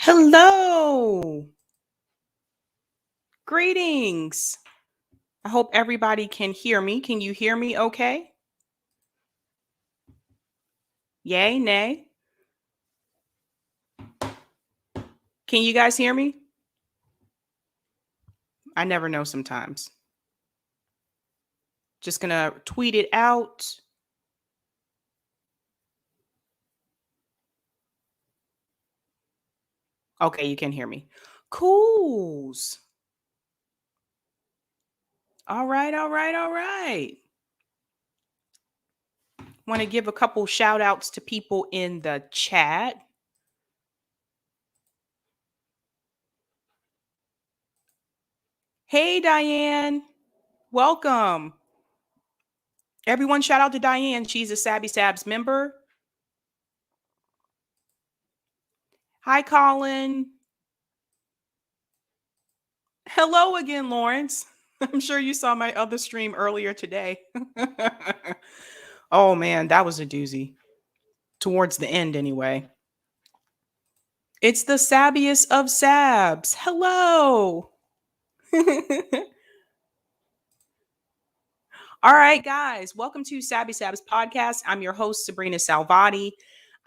Hello. Greetings. I hope everybody can hear me. Can you hear me okay? Yay, nay. Can you guys hear me? I never know sometimes. Just gonna tweet it out. Okay, you can hear me. Cools. All right, all right, all right. Want to give a couple shout outs to people in the chat. Hey, Diane. Welcome. Everyone, shout out to Diane. She's a Sabs member. Hi, Colin. Hello again, Lawrence. I'm sure you saw my other stream earlier today. Oh man, that was a doozy. Towards the end, anyway. It's the Sabbiest of Sabs. Hello. All right, guys, welcome to Sabby Sabs podcast. I'm your host, Sabrina Salvati.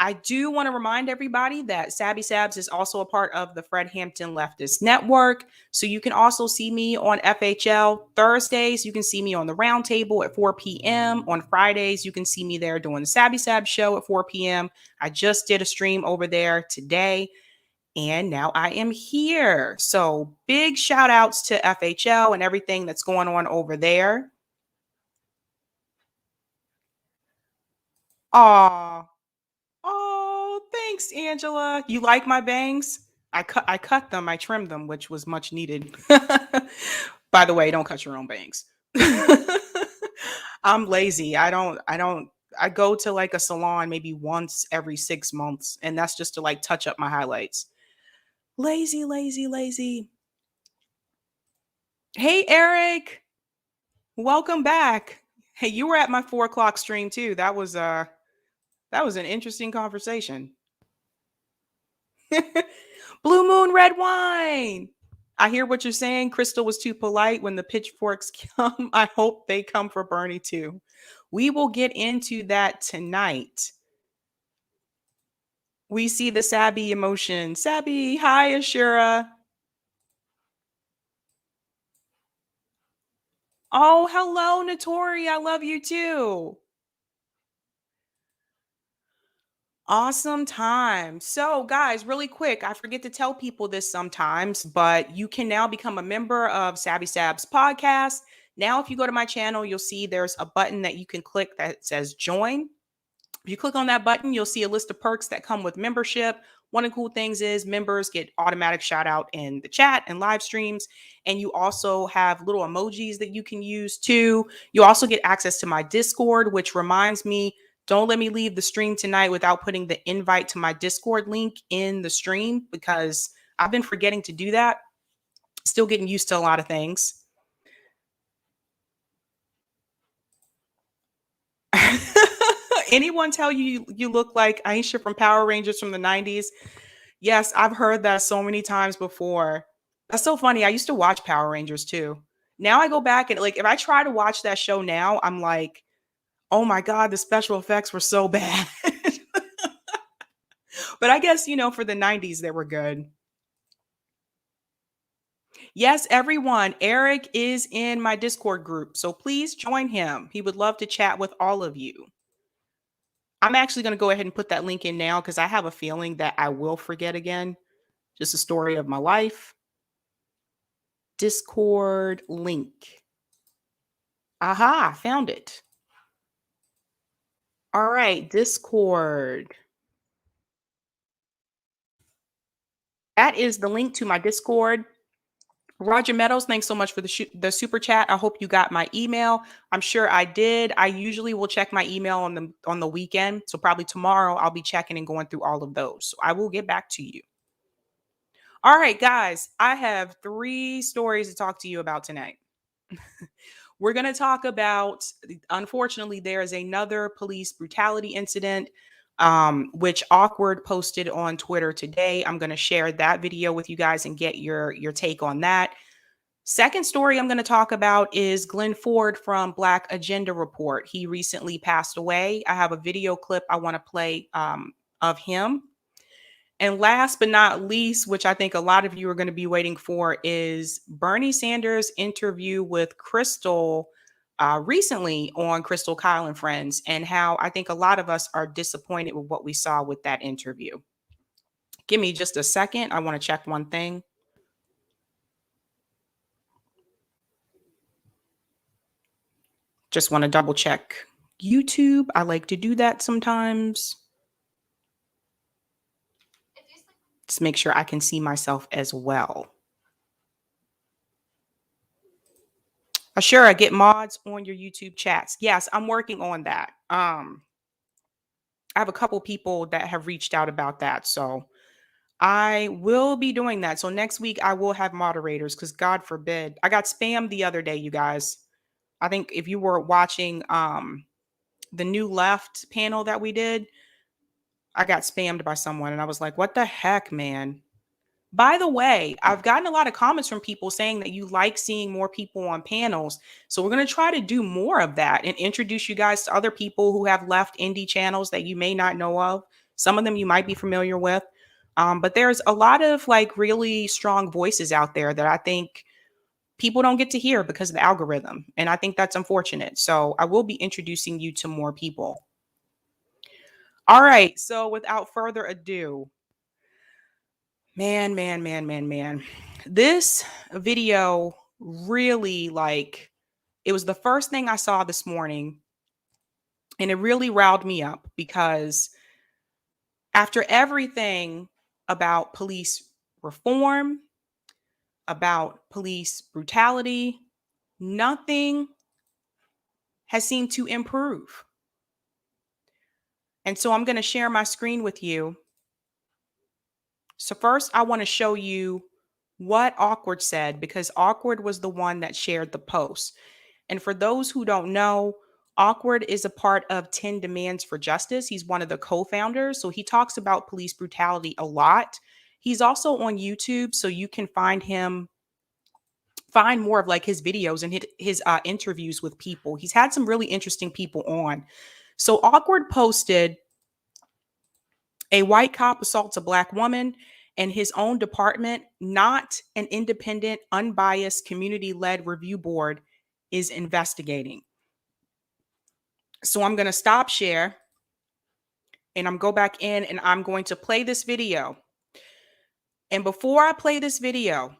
I do want to remind everybody that Sabby Sabs is also a part of the Fred Hampton Leftist Network. So you can also see me on FHL Thursdays. You can see me on the Roundtable at 4 p.m. On Fridays, you can see me there doing the Sabby Sabs show at 4 p.m. I just did a stream over there today. And now I am here. So big shout outs to FHL and everything that's going on over there. Aw. Oh, thanks, Angela. You like my bangs? I cut them, I trimmed them, which was much needed. By the way, don't cut your own bangs. I'm lazy. I go to like a salon maybe once every 6 months, and that's just to like touch up my highlights. Lazy, lazy, lazy. Hey, Eric. Welcome back. Hey, you were at my 4 o'clock stream too. That was an interesting conversation. Blue Moon Red Wine. I hear what you're saying. Krystal was too polite when the pitchforks come. I hope they come for Bernie too. We will get into that tonight. We see the Sabby emotion. Sabby, hi, Ashura. Oh, hello, Notori. I love you too. Awesome time. So, guys, really quick, I forget to tell people this sometimes, but you can now become a member of Sabby Sabs podcast. Now, if you go to my channel, you'll see there's a button that you can click that says join. If you click on that button, you'll see a list of perks that come with membership. One of the cool things is members get automatic shout out in the chat and live streams. And you also have little emojis that you can use too. You also get access to my Discord, which reminds me, don't let me leave the stream tonight without putting the invite to my Discord link in the stream because I've been forgetting to do that. Still getting used to a lot of things. Anyone tell you you look like Aisha from Power Rangers from the 90s? Yes, I've heard that so many times before. That's so funny. I used to watch Power Rangers too. Now I go back and like if I try to watch that show now, I'm like, oh my God, the special effects were so bad. But I guess, for the 90s, they were good. Yes, everyone. Eric is in my Discord group. So please join him. He would love to chat with all of you. I'm actually going to go ahead and put that link in now because I have a feeling that I will forget again. Just a story of my life. Discord link. Aha, found it. All right, Discord. That is the link to my Discord. Roger Meadows, thanks so much for the super chat. I hope you got my email. I'm sure I did. I usually will check my email on the weekend, so probably tomorrow I'll be checking and going through all of those. So I will get back to you. All right, guys, I have 3 stories to talk to you about tonight. We're going to talk about, unfortunately, there is another police brutality incident, which Awkward posted on Twitter today. I'm going to share that video with you guys and get your take on that. Second story I'm going to talk about is Glen Ford from Black Agenda Report. He recently passed away. I have a video clip I want to play of him. And last but not least, which I think a lot of you are going to be waiting for, is Bernie Sanders' interview with Krystal recently on Krystal, Kyle and Friends, and how I think a lot of us are disappointed with what we saw with that interview. Give me just a second. I want to check one thing. Just want to double check YouTube. I like to do that sometimes. Just make sure I can see myself as well. Ashura, get mods on your YouTube chats. Yes, I'm working on that. I have a couple people that have reached out about that. So I will be doing that. So next week I will have moderators because God forbid. I got spammed the other day, you guys. I think if you were watching the New Left panel that we did, I got spammed by someone and I was like, what the heck, man? By the way, I've gotten a lot of comments from people saying that you like seeing more people on panels. So we're going to try to do more of that and introduce you guys to other people who have left indie channels that you may not know of. Some of them you might be familiar with. But there's a lot of like really strong voices out there that I think people don't get to hear because of the algorithm. And I think that's unfortunate. So I will be introducing you to more people. All right. So without further ado, man. This video really it was the first thing I saw this morning and it really riled me up because after everything about police reform, about police brutality, nothing has seemed to improve. And so I'm going to share my screen with you. So first I want to show you what Awkward said because Awkward was the one that shared the post. And for those who don't know, Awkward is a part of 10 Demands for Justice. He's one of the co-founders. So he talks about police brutality a lot. He's also on YouTube, so you can find more of like his videos and his interviews with people. He's had some really interesting people on. So Awkward posted, a white cop assaults a black woman and his own department, not an independent, unbiased, community-led review board, is investigating. So I'm going to stop share and I'm go back in and I'm going to play this video. And before I play this video,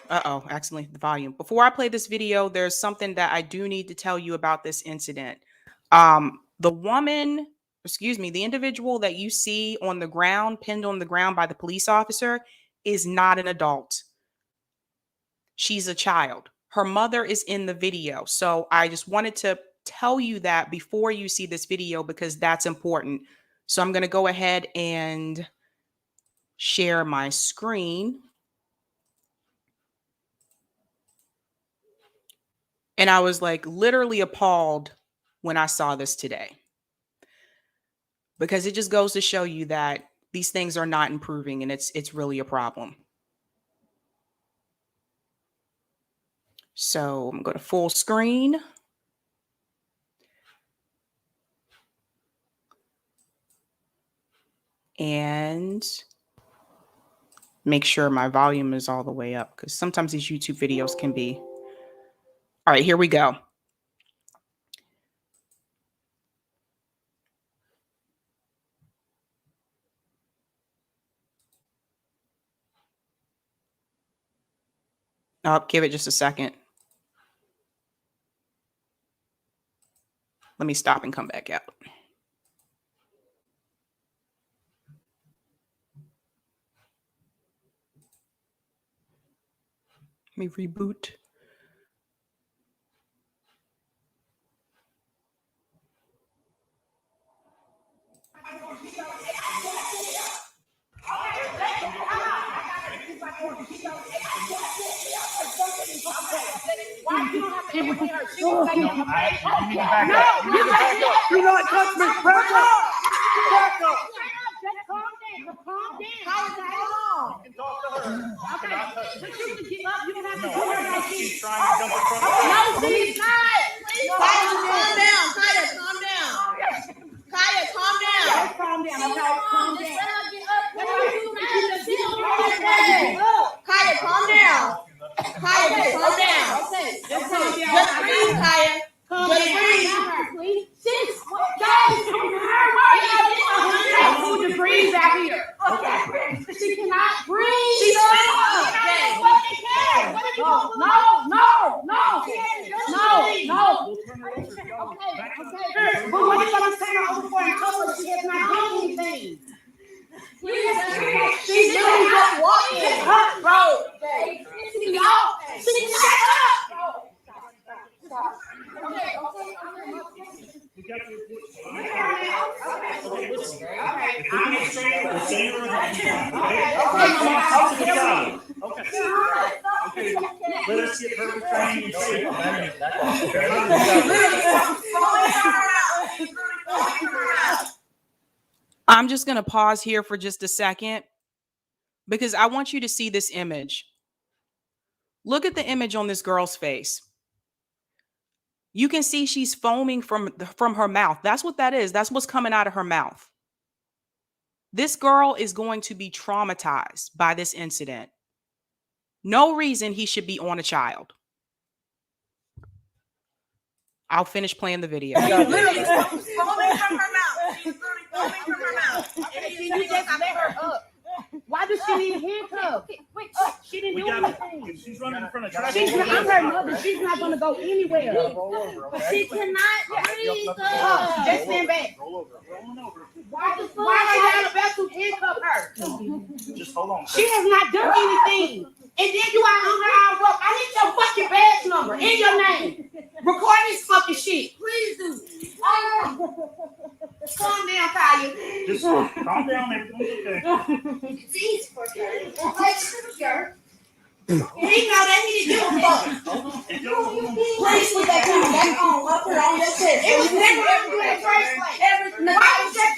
accidentally the volume. Before I play this video, there's something that I do need to tell you about this incident. The individual that you see on the ground, pinned on the ground by the police officer, is not an adult. She's a child. Her mother is in the video. So I just wanted to tell you that before you see this video because that's important. So I'm going to go ahead and share my screen. And I was like literally appalled when I saw this today. Because it just goes to show you that these things are not improving and it's really a problem. So I'm going to full screen. And make sure my volume is all the way up because sometimes these YouTube videos can be. All right, here we go. I'll give it just a second. Let me stop and come back out. Let me reboot. Why you don't have to ever hit her? She was like, no, do not touch me. Back up. Back up. Just calm down. Calm down. Hold on. Okay. But you can get up. You don't have to do her like this. She's trying to jump in front of me. No, she's not. Kaya, calm down. Kaya, calm down. Kaya, calm down. Calm down. Okay, calm down. Kaya, calm down. Kaya, just calm down. Just breathe, Kaya. Just breathe. Sis, guys, who just breathe out here? She cannot breathe. She's No. Okay. But what are you going to turn her over for and tell her she has not done anything? She's literally just walking. Bro. She shut up. Let us get her training. I'm just going to pause here for just a second because I want you to see this image. Look at the image on this girl's face. You can see she's foaming from her mouth. That's what that is. That's what's coming out of her mouth. This girl is going to be traumatized by this incident. No reason he should be on a child. I'll finish playing the video. She's literally foaming from her mouth. She's literally foaming from her mouth. And you just let her up. Why does she need handcuffs? Wait, she didn't do anything. She's running in front of traffic. She's not her mother. She's not going to go anywhere. She cannot breathe. Just stand back. Roll over. Why are you about to handcuff her? Just hold on. She has not done anything. And then you out on her arm rope. I need your fucking badge number and your name. Record this fucking shit. Please do. Calm down, Kaya. Just calm down. Everything's okay. Jeez, for sure. He know that he didn't give a fuck. Please put that camera back on. Up her on your chest. It was never ever in the first place.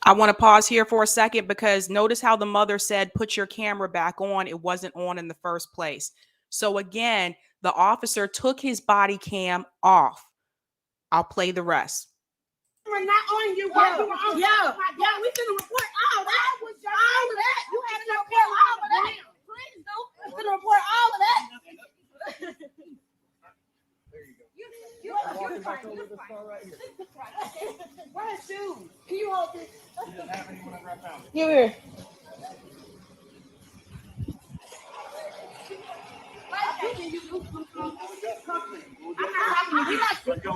I want to pause here for a second because notice how the mother said, put your camera back on. It wasn't on in the first place. So again, the officer took his body cam off. I'll play the rest. We're not on you. Yeah, we finna report all that. All of that. You have to report all of that. Please do. We're gonna report all of that. There you go. You're fine. Where's shoes? Can you hold this? She doesn't have anyone ever found it. Here. Let's go.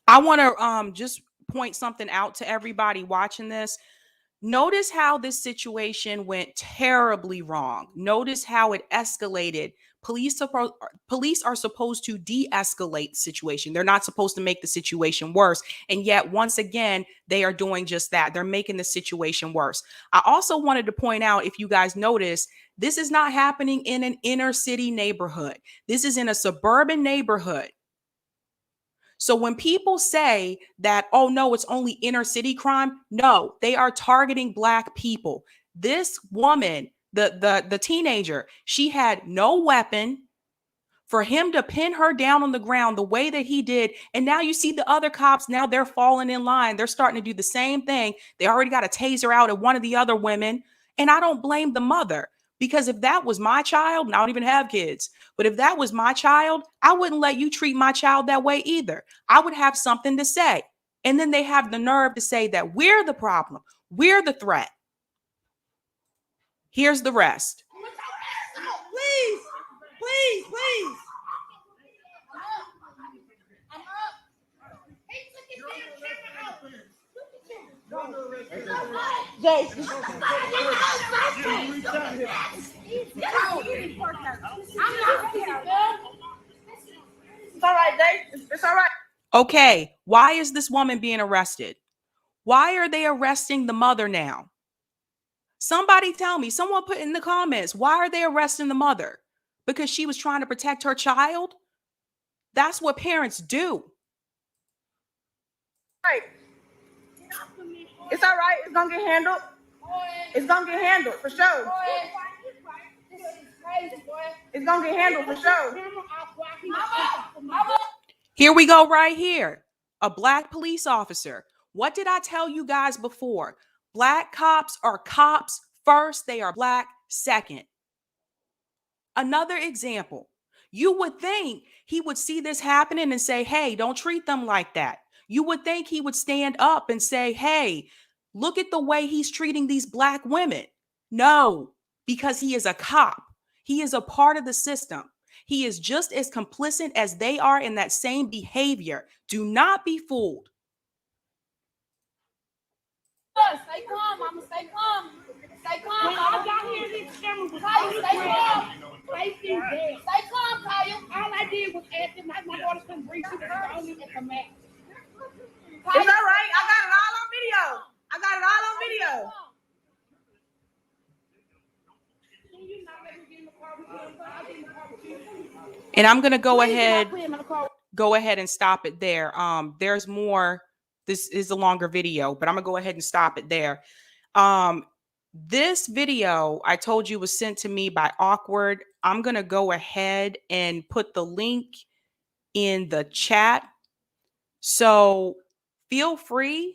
I want to just point something out to everybody watching this. Notice how this situation went terribly wrong. Notice how it escalated. Police are supposed to de-escalate the situation. They're not supposed to make the situation worse. And yet, once again, they are doing just that. They're making the situation worse. I also wanted to point out, if you guys notice, this is not happening in an inner city neighborhood. This is in a suburban neighborhood. So when people say that, oh, no, it's only inner city crime. No, they are targeting Black people. This woman, the teenager, she had no weapon. For him to pin her down on the ground the way that he did. And now you see the other cops, now they're falling in line. They're starting to do the same thing. They already got a taser out at one of the other women. And I don't blame the mother. Because if that was my child, and I don't even have kids, but if that was my child, I wouldn't let you treat my child that way either. I would have something to say. And then they have the nerve to say that we're the problem. We're the threat. Here's the rest. please. Please, please. I'm up. He took his damn camera out. Jason. It's all right, Jay. It's all right. Okay, why is this woman being arrested? Why are they arresting the mother now? Somebody tell me, someone put in the comments, why are they arresting the mother? Because she was trying to protect her child? That's what parents do. Right. It's all right. It's going to get handled. It's going to get handled for sure. It's going to get handled for sure. Here we go right here. A black police officer. What did I tell you guys before? Black cops are cops first. They are black second. Another example. You would think he would see this happening and say, hey, don't treat them like that. You would think he would stand up and say, hey, look at the way he's treating these black women. No, because he is a cop. He is a part of the system. He is just as complicit as they are in that same behavior. Do not be fooled. Stay calm, mama. Stay calm. Stay calm. When I got here, this camera was stay calm. Stay calm, Kyle. All I did was ask him. My daughter couldn't breathe. She was only at the mat. It's all right. I got it all on video. I got it all on video. And I'm going to go ahead and stop it there. There's more. This is a longer video, but I'm going to go ahead and stop it there. This video I told you was sent to me by Awkward. I'm going to go ahead and put the link in the chat. So feel free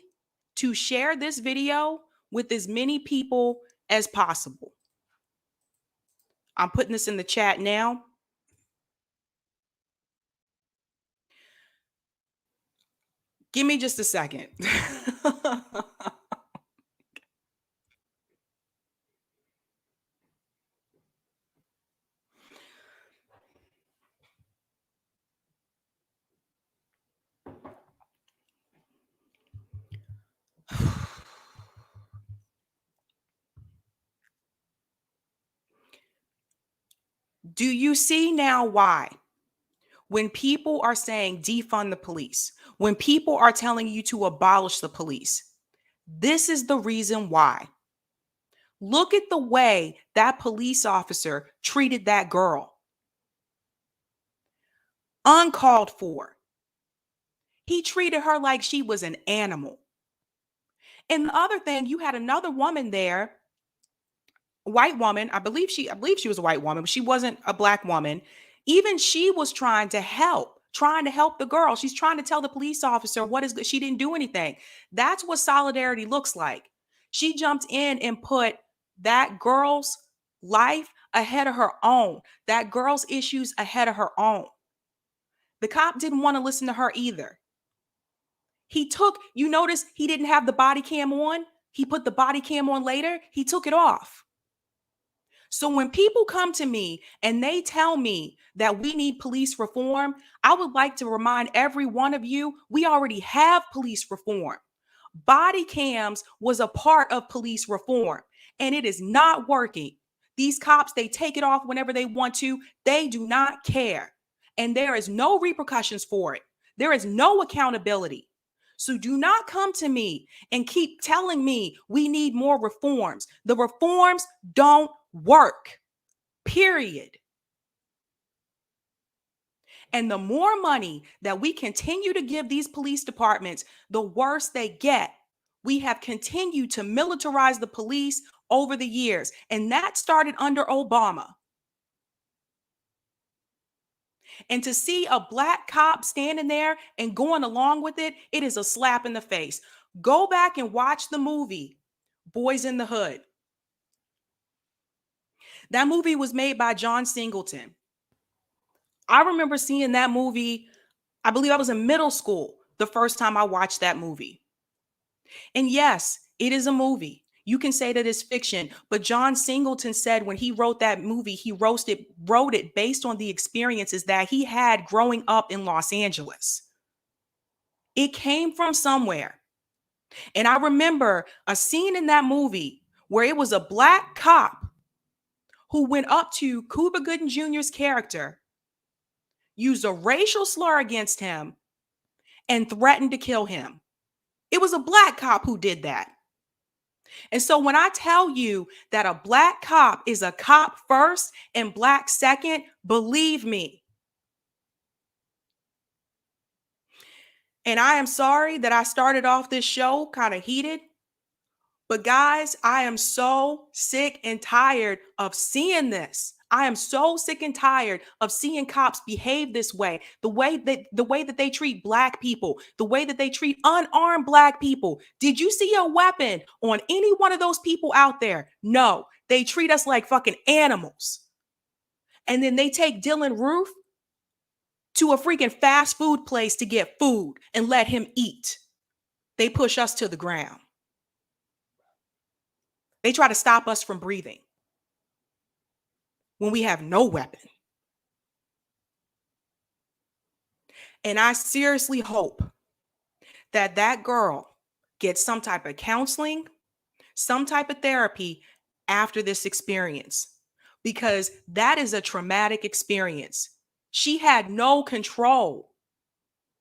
to share this video with as many people as possible. I'm putting this in the chat now. Give me just a second. Do you see now why? When people are saying defund the police, when people are telling you to abolish the police, this is the reason why. Look at the way that police officer treated that girl. Uncalled for. He treated her like she was an animal. And the other thing, you had another woman there, a white woman. I believe she was a white woman, but she wasn't a black woman. Even she was trying to help the girl. She's trying to tell the police officer what is good. She didn't do anything. That's what solidarity looks like. She jumped in and put that girl's life ahead of her own, that girl's issues ahead of her own. The cop didn't want to listen to her either. You notice he didn't have the body cam on. He put the body cam on later. He took it off. So when people come to me and they tell me that we need police reform, I would like to remind every one of you, we already have police reform. Body cams was a part of police reform, and it is not working. These cops, they take it off whenever they want to. They do not care. And there is no repercussions for it. There is no accountability. So do not come to me and keep telling me we need more reforms. The reforms don't work, period. And the more money that we continue to give these police departments, the worse they get. We have continued to militarize the police over the years, and that started under Obama. And to see a black cop standing there and going along with it, it is a slap in the face. Go back and watch the movie, Boys in the Hood. That movie was made by John Singleton. I remember seeing that movie, I believe I was in middle school the first time I watched that movie. And yes, it is a movie. You can say that it's fiction, but John Singleton said when he wrote that movie, he wrote it based on the experiences that he had growing up in Los Angeles. It came from somewhere. And I remember a scene in that movie where it was a black cop who went up to Cuba Gooding Jr.'s character, used a racial slur against him, and threatened to kill him. It was a black cop who did that. And so when I tell you that a black cop is a cop first and black second, believe me. And I am sorry that I started off this show kind of heated. But guys, I am so sick and tired of seeing this. I am so sick and tired of seeing cops behave this way. The way that they treat black people, the way that they treat unarmed black people. Did you see a weapon on any one of those people out there? No, they treat us like fucking animals. And then they take Dylan Roof to a freaking fast food place to get food and let him eat. They push us to the ground. They try to stop us from breathing when we have no weapon. And I seriously hope that that girl gets some type of counseling, some type of therapy after this experience, because that is a traumatic experience. She had no control.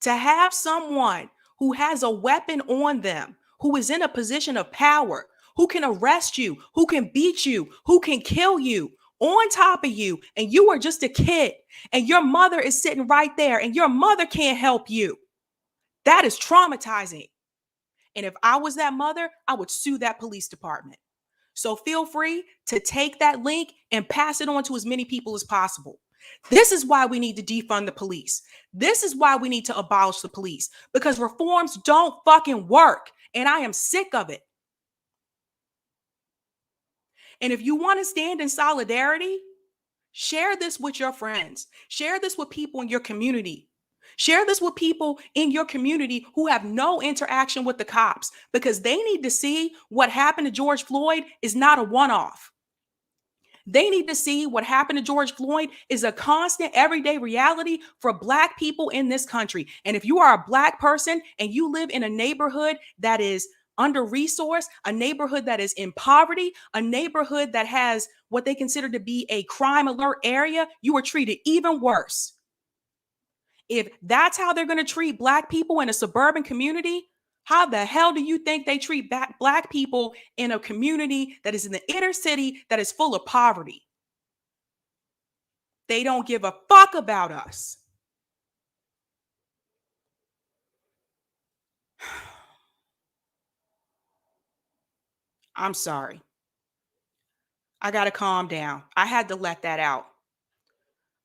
To have someone who has a weapon on them, who is in a position of power, who can arrest you, who can beat you, who can kill you on top of you, and you are just a kid, and your mother is sitting right there, and your mother can't help you. That is traumatizing. And if I was that mother, I would sue that police department. So feel free to take that link and pass it on to as many people as possible. This is why we need to defund the police. This is why we need to abolish the police, because reforms don't fucking work. And I am sick of it. And if you want to stand in solidarity, share this with your friends. Share this with people in your community. Share this with people in your community who have no interaction with the cops, because they need to see what happened to George Floyd is not a one-off. They need to see what happened to George Floyd is a constant everyday reality for Black people in this country. And if you are a Black person and you live in a neighborhood that is under-resourced, a neighborhood that is in poverty, a neighborhood that has what they consider to be a crime alert area, you are treated even worse. If that's how they're going to treat Black people in a suburban community, how the hell do you think they treat Black people in a community that is in the inner city that is full of poverty? They don't give a fuck about us. I'm sorry. I got to calm down. I had to let that out.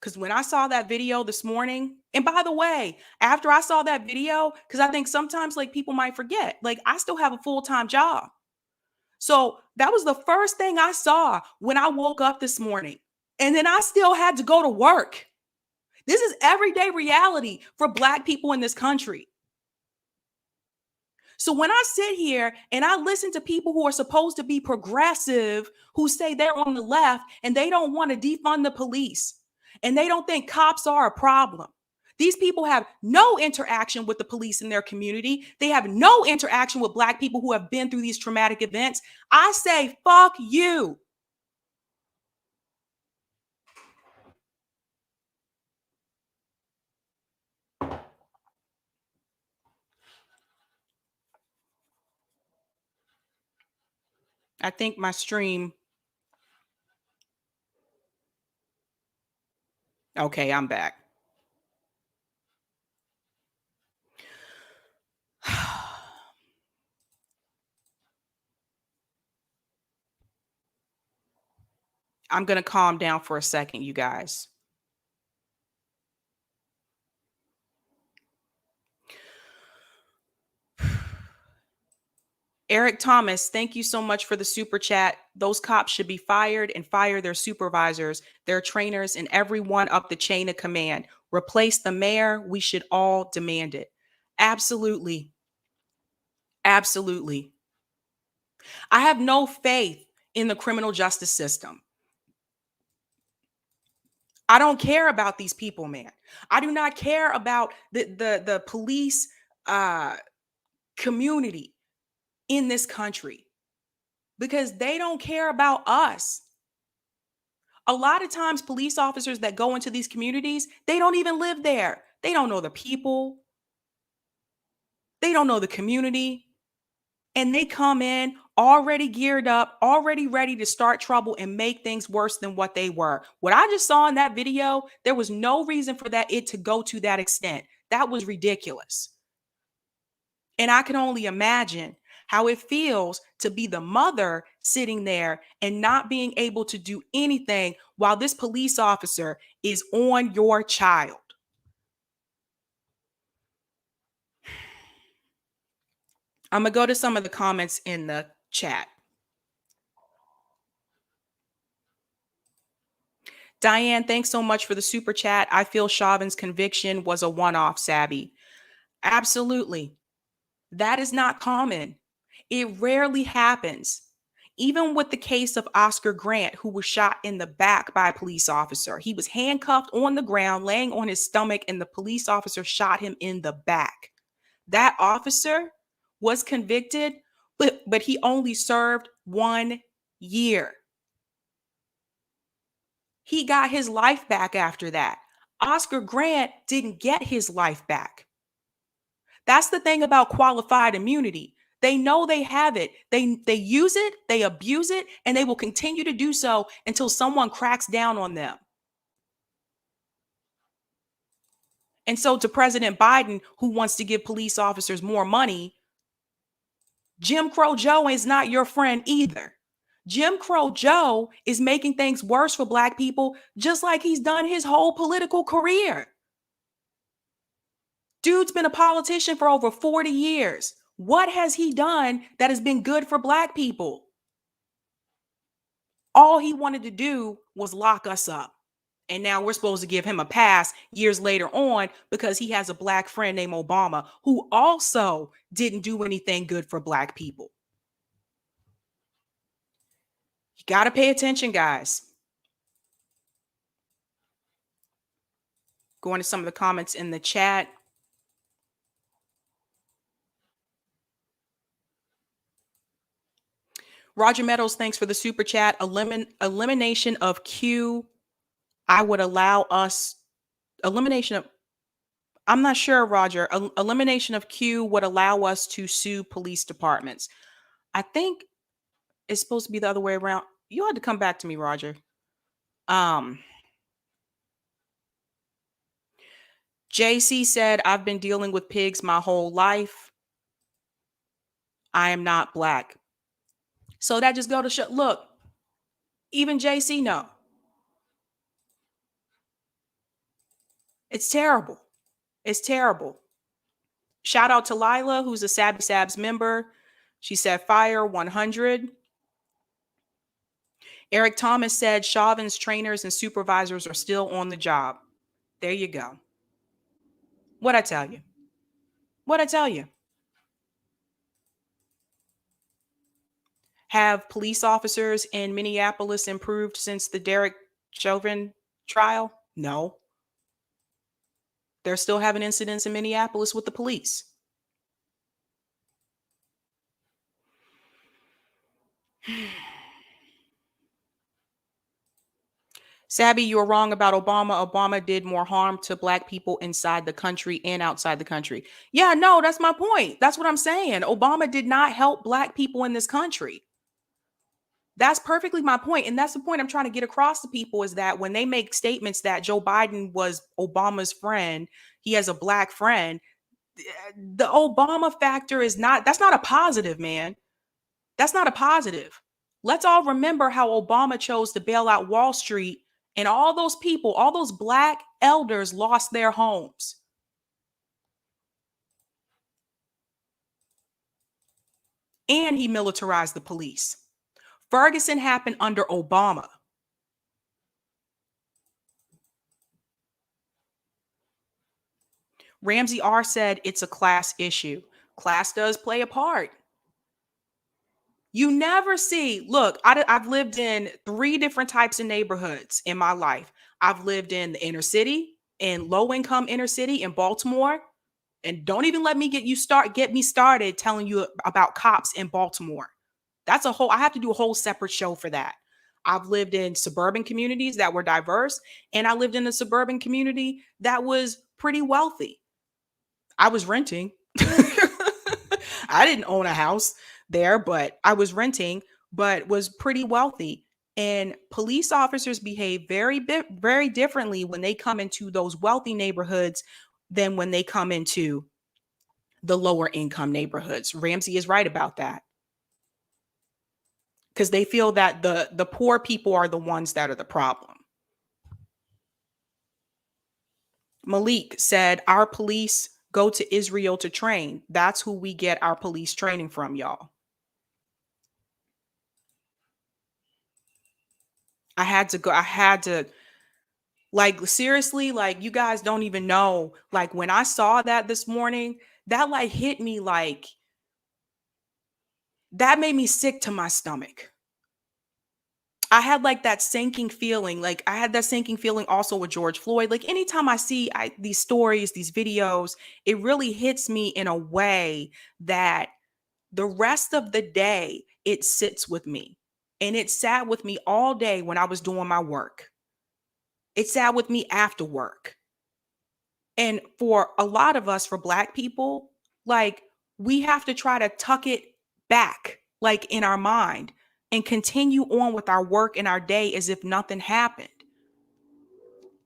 Because when I saw that video this morning, and by the way, after I saw that video, because I think sometimes like people might forget, like I still have a full-time job. So that was the first thing I saw when I woke up this morning. And then I still had to go to work. This is everyday reality for Black people in this country. So when I sit here and I listen to people who are supposed to be progressive, who say they're on the left and they don't want to defund the police and they don't think cops are a problem. These people have no interaction with the police in their community. They have no interaction with Black people who have been through these traumatic events. I say, fuck you. I think my stream. Okay, I'm back. I'm going to calm down for a second, you guys. Eric Thomas, thank you so much for the super chat. Those cops should be fired and fire their supervisors, their trainers, and everyone up the chain of command. Replace the mayor. We should all demand it. Absolutely. Absolutely. I have no faith in the criminal justice system. I don't care about these people, man. I do not care about the police uh, community in this country because they don't care about us. A lot of times, police officers that go into these communities, they don't even live there. They don't know the people. They don't know the community. And they come in already geared up, already ready to start trouble and make things worse than what they were. What I just saw in that video, there was no reason for it to go to that extent. That was ridiculous. And I can only imagine how it feels to be the mother sitting there and not being able to do anything while this police officer is on your child. I'm going to go to some of the comments in the chat. Diane, thanks so much for the super chat. I feel Chauvin's conviction was a one-off, Sabby. Absolutely. That is not common. It rarely happens. Even with the case of Oscar Grant, who was shot in the back by a police officer. He was handcuffed on the ground, laying on his stomach, and the police officer shot him in the back. That officer was convicted, but he only served 1 year. He got his life back after that. Oscar Grant didn't get his life back. That's the thing about qualified immunity. They know they have it. They use it, they abuse it, and they will continue to do so until someone cracks down on them. And so to President Biden, who wants to give police officers more money, Jim Crow Joe is not your friend either. Jim Crow Joe is making things worse for Black people, just like he's done his whole political career. Dude's been a politician for over 40 years. What has he done that has been good for Black people? All he wanted to do was lock us up. And now we're supposed to give him a pass years later on because he has a Black friend named Obama who also didn't do anything good for Black people. You got to pay attention, guys. Going to some of the comments in the chat. Roger Meadows, thanks for the super chat. Elimination of Q. I would allow us elimination of, I'm not sure, Roger. Elimination of Q would allow us to sue police departments. I think it's supposed to be the other way around. You had to come back to me, Roger. JC said, I've been dealing with pigs my whole life. I am not Black. So that just go to show, look, even JC know. It's terrible. It's terrible. Shout out to Lila, who's a Sabby Sabs member. She said fire 100. Eric Thomas said Chauvin's trainers and supervisors are still on the job. There you go. What'd I tell you? What'd I tell you? Have police officers in Minneapolis improved since the Derek Chauvin trial? No. They're still having incidents in Minneapolis with the police. Sabby, you're wrong about Obama. Obama did more harm to Black people inside the country and outside the country. Yeah, no, that's my point. That's what I'm saying. Obama did not help Black people in this country. That's perfectly my point. And that's the point I'm trying to get across to people is that when they make statements that Joe Biden was Obama's friend, he has a Black friend, the Obama factor is not, that's not a positive, man. That's not a positive. Let's all remember how Obama chose to bail out Wall Street and all those people, all those Black elders lost their homes. And he militarized the police. Ferguson happened under Obama. Ramsey R. said it's a class issue. Class does play a part. You never see, look, I've lived in three different types of neighborhoods in my life. I've lived in the inner city, in low income inner city in Baltimore. And don't even let me get me started telling you about cops in Baltimore. That's a whole, I have to do a whole separate show for that. I've lived in suburban communities that were diverse, and I lived in a suburban community that was pretty wealthy. I was renting. I didn't own a house there, but I was renting, but was pretty wealthy. And police officers behave very differently when they come into those wealthy neighborhoods than when they come into the lower income neighborhoods. Ramsey is right about that, because they feel that the poor people are the ones that are the problem. Malik said, our police go to Israel to train. That's who we get our police training from, y'all. I had to go. I had to, like, seriously, like, you guys don't even know. Like, when I saw that this morning, that like hit me, like, that made me sick to my stomach. I had like that sinking feeling. Like, I had that sinking feeling also with George Floyd. Like, anytime I see these stories, these videos, it really hits me in a way that the rest of the day it sits with me. And it sat with me all day when I was doing my work. It sat with me after work. And for a lot of us, for Black people, like, we have to try to tuck it back, like, in our mind, and continue on with our work and our day as if nothing happened.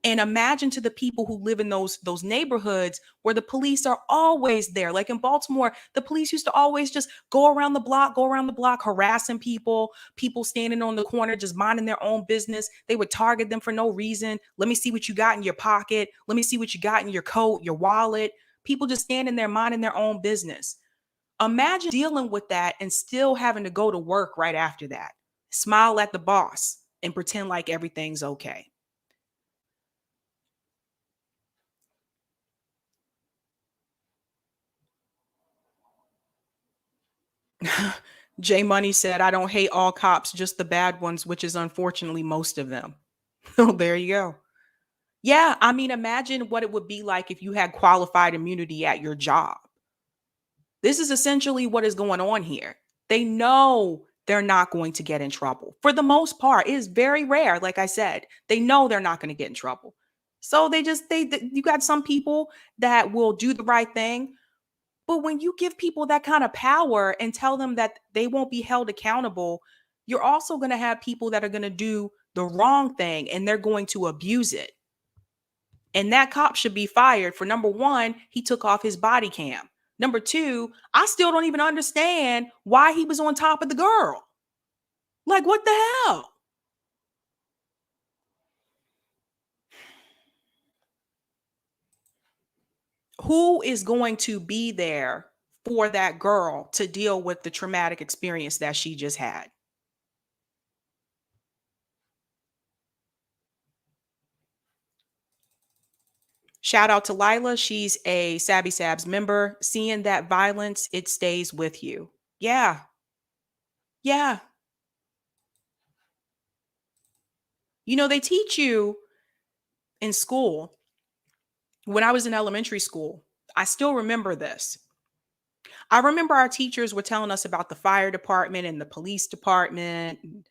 And imagine to the people who live in those neighborhoods where the police are always there. Like in Baltimore, the police used to always just go around the block, harassing people standing on the corner, just minding their own business. They would target them for no reason. Let me see what you got in your pocket. Let me see what you got in your coat, your wallet. People just standing there minding their own business. Imagine dealing with that and still having to go to work right after that. Smile at the boss and pretend like everything's okay. J Money said, I don't hate all cops, just the bad ones, which is unfortunately most of them. Oh, there you go. Yeah, I mean, imagine what it would be like if you had qualified immunity at your job. This is essentially what is going on here. They know they're not going to get in trouble. For the most part, it is very rare. Like I said, they know they're not going to get in trouble. So you got some people that will do the right thing. But when you give people that kind of power and tell them that they won't be held accountable, you're also going to have people that are going to do the wrong thing and they're going to abuse it. And that cop should be fired for, number one, he took off his body cam. Number two, I still don't even understand why he was on top of the girl. Like, what the hell? Who is going to be there for that girl to deal with the traumatic experience that she just had? Shout out to Lila. She's a Sabby Sabs member. Seeing that violence, it stays with you. Yeah. Yeah. You know, they teach you in school. When I was in elementary school, I still remember this. I remember our teachers were telling us about the fire department and the police department, and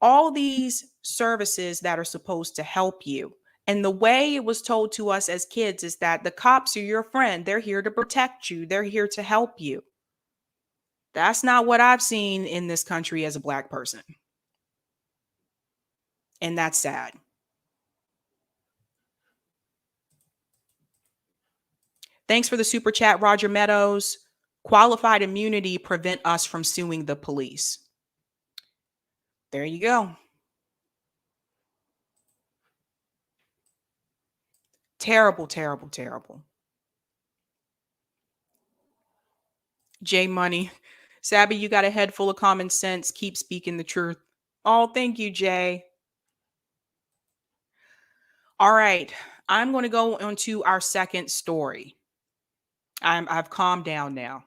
all these services that are supposed to help you. And the way it was told to us as kids is that the cops are your friend. They're here to protect you. They're here to help you. That's not what I've seen in this country as a Black person. And that's sad. Thanks for the super chat, Roger Meadows. Qualified immunity prevent us from suing the police. There you go. Terrible, terrible, terrible. J Money. Sabby, you got a head full of common sense. Keep speaking the truth. Oh, thank you, Jay. All right. I'm going to go on to our second story. I've calmed down now.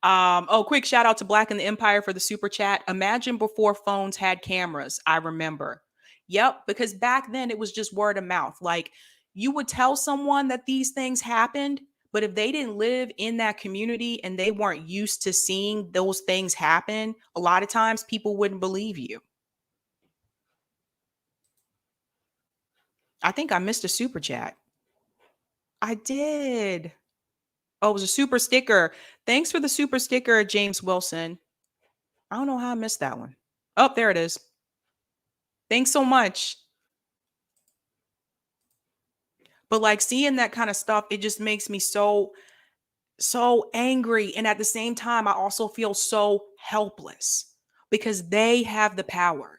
Oh, quick shout out to Black in the Empire for the super chat. Imagine before phones had cameras. I remember. Yep, because back then it was just word of mouth. Like you would tell someone that these things happened, but if they didn't live in that community and they weren't used to seeing those things happen, a lot of times people wouldn't believe you. I think I missed a super chat. I did. Oh, it was a super sticker. Thanks for the super sticker, James Wilson. I don't know how I missed that one. Oh, there it is. Thanks so much. But like seeing that kind of stuff, it just makes me so angry. And at the same time, I also feel so helpless because they have the power.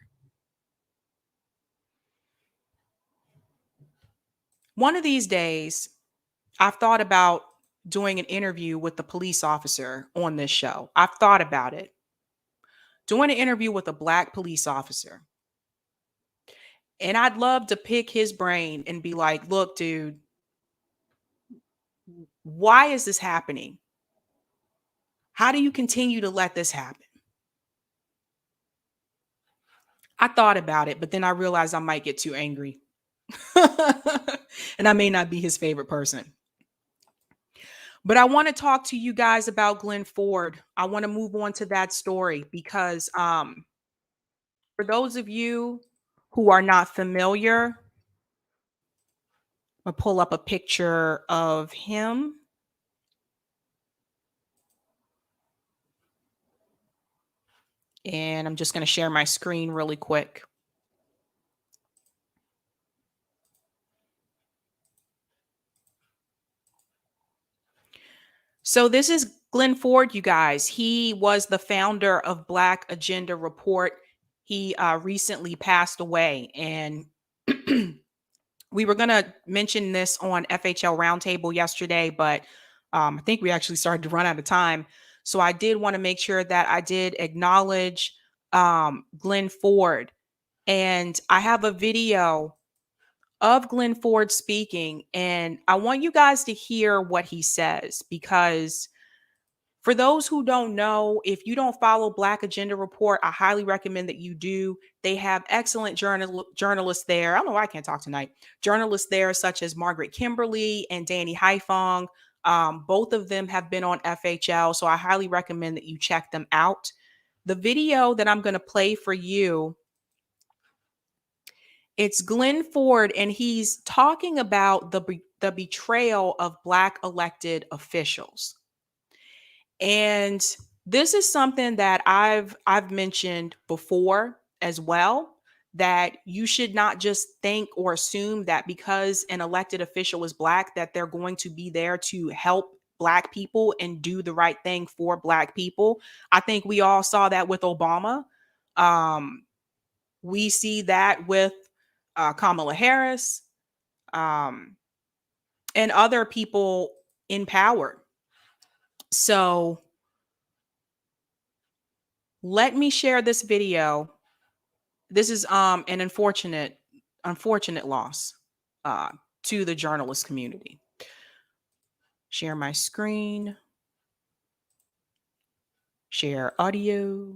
One of these days, I've thought about doing an interview with the police officer on this show. I've thought about it. Doing an interview with a Black police officer. And I'd love to pick his brain and be like, look, dude, why is this happening? How do you continue to let this happen? I thought about it, but then I realized I might get too angry. And I may not be his favorite person. But I want to talk to you guys about Glen Ford. I want to move on to that story because for those of you who are not familiar, I'll pull up a picture of him. And I'm just going to share my screen really quick. So this is Glen Ford, you guys. He was the founder of Black Agenda Report. He recently passed away, and we were going to mention this on FHL Roundtable yesterday, but I think we actually started to run out of time. So I did want to make sure that I did acknowledge Glen Ford. And I have a video of Glen Ford speaking, and I want you guys to hear what he says because for those who don't know, if you don't follow Black Agenda Report, I highly recommend that you do. They have excellent journalists there. I don't know why I can't talk tonight. Journalists there, such as Margaret Kimberly and Danny Haifong. Both of them have been on FHL, so I highly recommend that you check them out. The video that I'm going to play for you, it's Glen Ford, and he's talking about the betrayal of Black elected officials. And this is something that I've mentioned before as well, that you should not just think or assume that because an elected official is Black that they're going to be there to help Black people and do the right thing for Black people. I think we all saw that with Obama. We see that with Kamala Harris and other people in power. So let me share this video. This is an unfortunate loss to the journalist community. Share my screen. Share audio.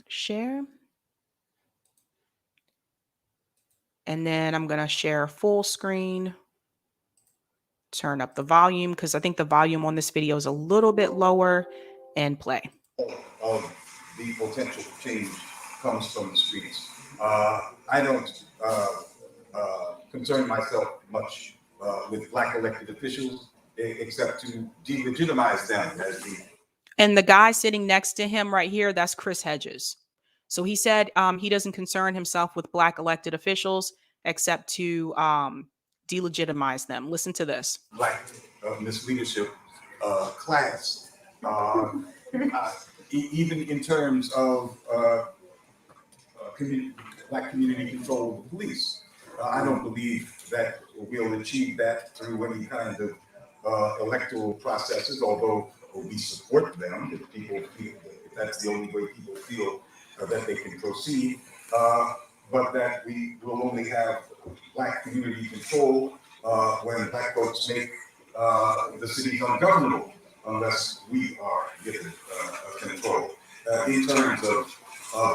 Share. And then I'm going to share full screen. Turn up the volume because I think the volume on this video is a little bit lower, and play. Of the potential change comes from the streets. I don't concern myself much with Black elected officials, except to delegitimize them as the. And the guy sitting next to him right here, that's Chris Hedges. So he said he doesn't concern himself with Black elected officials except to delegitimize them. Listen to this. Black misleadership class, even in terms of Black community control of the police. I don't believe that we'll achieve that through any kind of electoral processes, although we support them if people feel if that's the only way people feel that they can proceed. But that we will only have Black community control when Black folks make the city's ungovernable unless we are given control. In terms of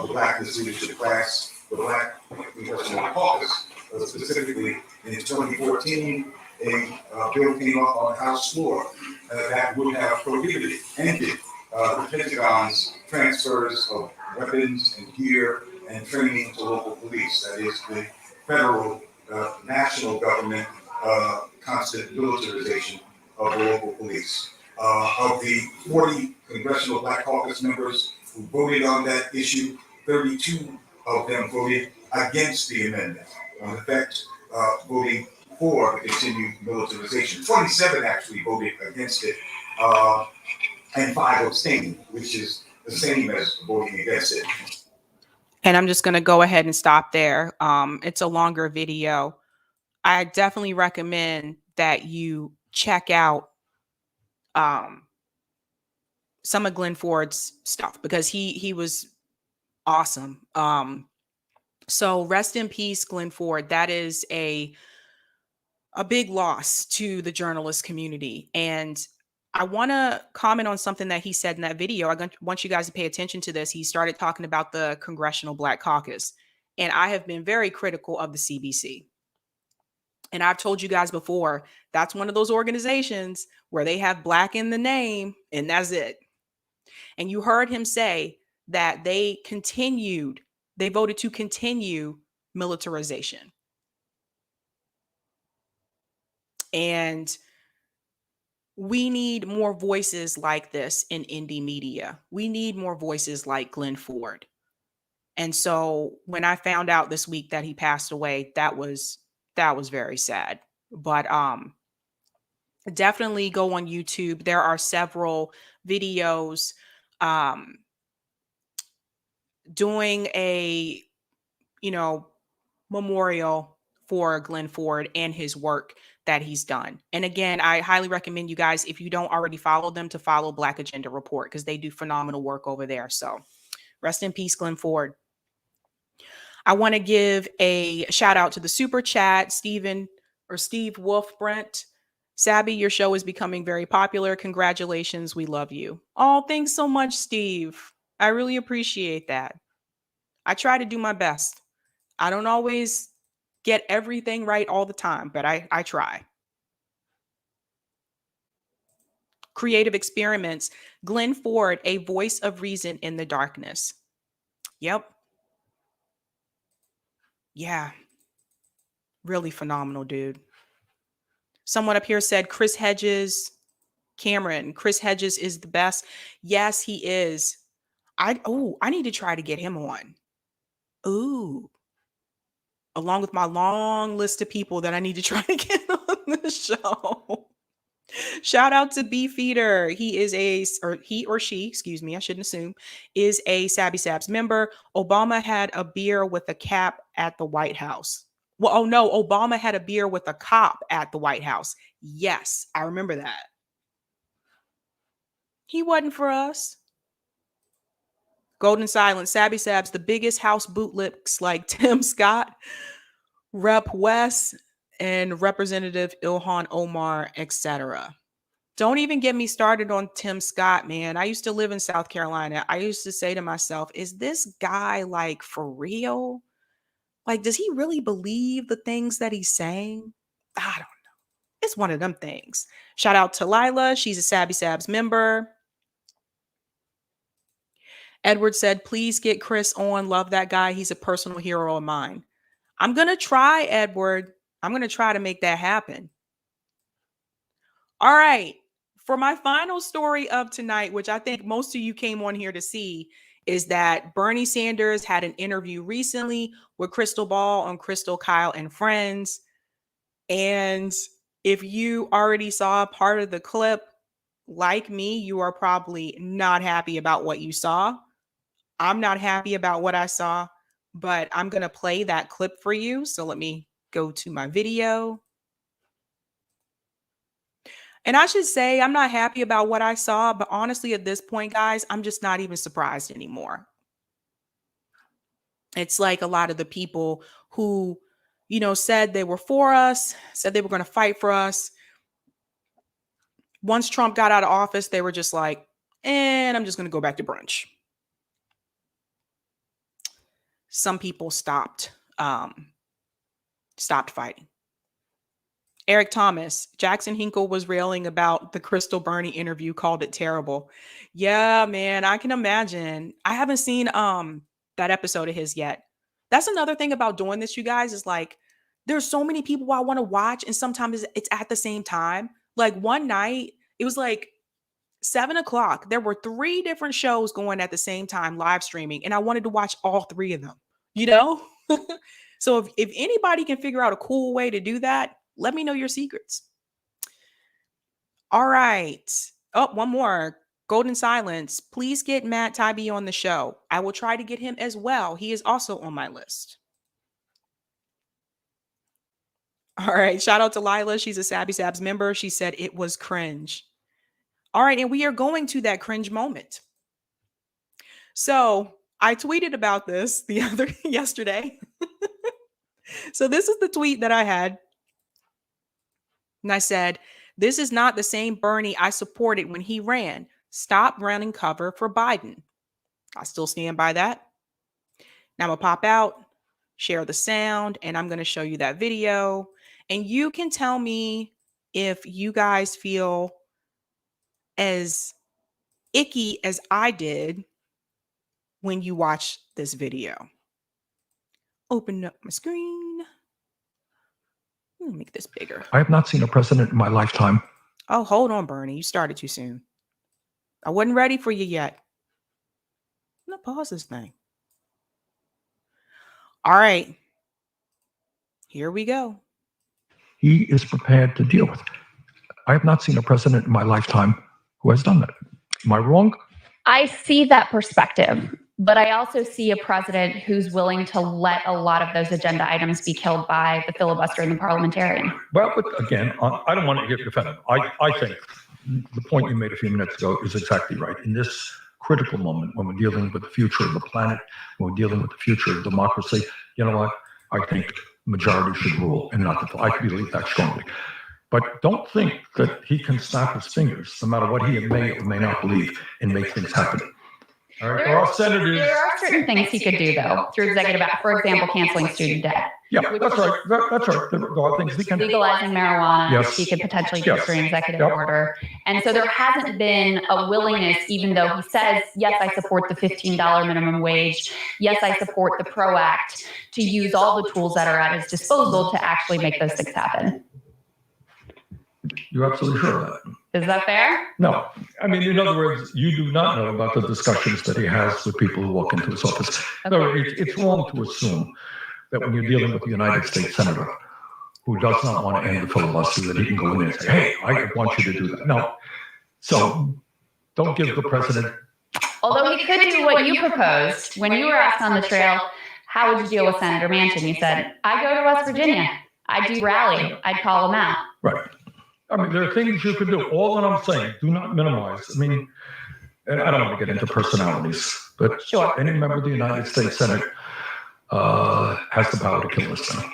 the Blackness leadership class, the Black Congressional Caucus, specifically in 2014, a bill came up on the House floor that would have prohibited, ended the Pentagon's transfers of weapons and gear and training to local police. That is, the federal national government constant militarization of the local police. Of the 40 Congressional Black Caucus members who voted on that issue, 32 of them voted against the amendment. In effect, voting for the continued militarization. 27 actually voted against it, and 5 abstained, which is the same as voting against it. And I'm just going to go ahead and stop there. It's a longer video. I definitely recommend that you check out some of Glen Ford's stuff because he was awesome. So rest in peace, Glen Ford. That is a big loss to the journalist community. And I want to comment on something that he said in that video. I want you guys to pay attention to this. He started talking about the Congressional Black Caucus. And I have been very critical of the CBC. And I've told you guys before, that's one of those organizations where they have black in the name and that's it. And you heard him say that they voted to continue militarization. And we need more voices like this in indie media. We need more voices like Glen Ford. And so when I found out this week that he passed away, that was very sad. But definitely go on YouTube. There are several videos doing a, memorial for Glen Ford and his work that he's done. And again, I highly recommend you guys, if you don't already follow them, to follow Black Agenda Report because they do phenomenal work over there. So rest in peace, Glen Ford. I want to give a shout out to the super chat, Steve Wolf Brent. Sabby, your show is becoming very popular. Congratulations. We love you. Oh, thanks so much, Steve. I really appreciate that. I try to do my best. I don't always get everything right all the time, but I try. Creative Experiments, Glen Ford, a voice of reason in the darkness. Yep. Yeah. Really phenomenal, dude. Someone up here said Chris Hedges, Cameron, Chris Hedges is the best. Yes, he is. I need to try to get him on. Ooh. Along with my long list of people that I need to try to get on the show. Shout out to Beefeater. He or she, excuse me, I shouldn't assume, is a Sabby Sabs member. Obama had a beer with a cap at the White House. Well, oh no, Obama had a beer with a cop at the White House. Yes, I remember that. He wasn't for us. Golden Silence, Sabby Sabs, the biggest house bootlicks like Tim Scott, Rep West, and Representative Ilhan Omar, etc. Don't even get me started on Tim Scott, man. I used to live in South Carolina. I used to say to myself, is this guy like for real? Like, does he really believe the things that he's saying? I don't know. It's one of them things. Shout out to Lila. She's a Sabby Sabs member. Edward said, please get Chris on. Love that guy. He's a personal hero of mine. I'm going to try, Edward. I'm going to try to make that happen. All right. For my final story of tonight, which I think most of you came on here to see, is that Bernie Sanders had an interview recently with Krystal Ball on Krystal, Kyle, and Friends. And if you already saw part of the clip, like me, you are probably not happy about what you saw. I'm not happy about what I saw, but I'm going to play that clip for you. So let me go to my video. And I should say, I'm not happy about what I saw, but honestly, at this point, guys, I'm just not even surprised anymore. It's like a lot of the people who, said they were for us, said they were going to fight for us. Once Trump got out of office, they were just like, and I'm just going to go back to brunch. Some people stopped fighting. Eric Thomas, Jackson Hinkle was railing about the Krystal Bernie interview, called it terrible. Yeah, man, I can imagine. I haven't seen that episode of his yet. That's another thing about doing this, you guys, is like there's so many people I want to watch, and sometimes it's at the same time. Like one night, it was like 7 o'clock. There were 3 different shows going at the same time, live streaming, and I wanted to watch all 3 of them, you know? So if anybody can figure out a cool way to do that, let me know your secrets. All right. Oh, one more. Golden Silence. Please get Matt Tybee on the show. I will try to get him as well. He is also on my list. All right. Shout out to Lila. She's a Sabby Sabs member. She said it was cringe. All right. And we are going to that cringe moment. So I tweeted about this yesterday. So this is the tweet that I had. And I said, this is not the same Bernie I supported when he ran. Stop running cover for Biden. I still stand by that. Now I'm going to pop out, share the sound, and I'm going to show you that video. And you can tell me if you guys feel as icky as I did when you watch this video. Open up my screen. Let me make this bigger. I have not seen a president in my lifetime. Oh, hold on, Bernie. You started too soon. I wasn't ready for you yet. I'm going to pause this thing. All right. Here we go. He is prepared to deal with it. I have not seen a president in my lifetime who has done that. Am I wrong? I see that perspective, but I also see a president who's willing to let a lot of those agenda items be killed by the filibuster and the parliamentarian. Well, but again, I don't want to get defended. I think the point you made a few minutes ago is exactly right. In this critical moment, when we're dealing with the future of the planet, when we're dealing with the future of democracy, you know what? I think majority should rule, and not the. I believe that strongly. But don't think that he can snap his fingers, no matter what he may or may not believe, and make things happen. All right, there are senators. There are certain things he could do, though, through executive act. For example, canceling student debt. Yeah, that's right. That's right. There are things he can do. Legalizing marijuana, Yes. he could potentially do Yes. through an executive Yep. order. And so there hasn't been a willingness, even though he says, yes, I support the $15 minimum wage. Yes, I support the PRO Act, to use all the tools that are at his disposal to actually make those things happen. You're absolutely sure of that. Is that fair? No. I mean, in other words, you do not know about the discussions that he has with people who walk into his office. No, it's wrong to assume that when you're dealing with a United States senator who does not want to end the filibuster, that he can go in there and say, hey, I want you to do that. No. So don't give the president. Although he could do what you proposed when you were asked on the trail, how would you deal with Senator Manchin? You said, I go to West Virginia. I do rally. I'd call him out. Right. I mean, there are things you can do. All that I'm saying, do not minimize. I mean, and I don't want to get into personalities, but Sure. any member of the United States Senate has the power to kill this thing.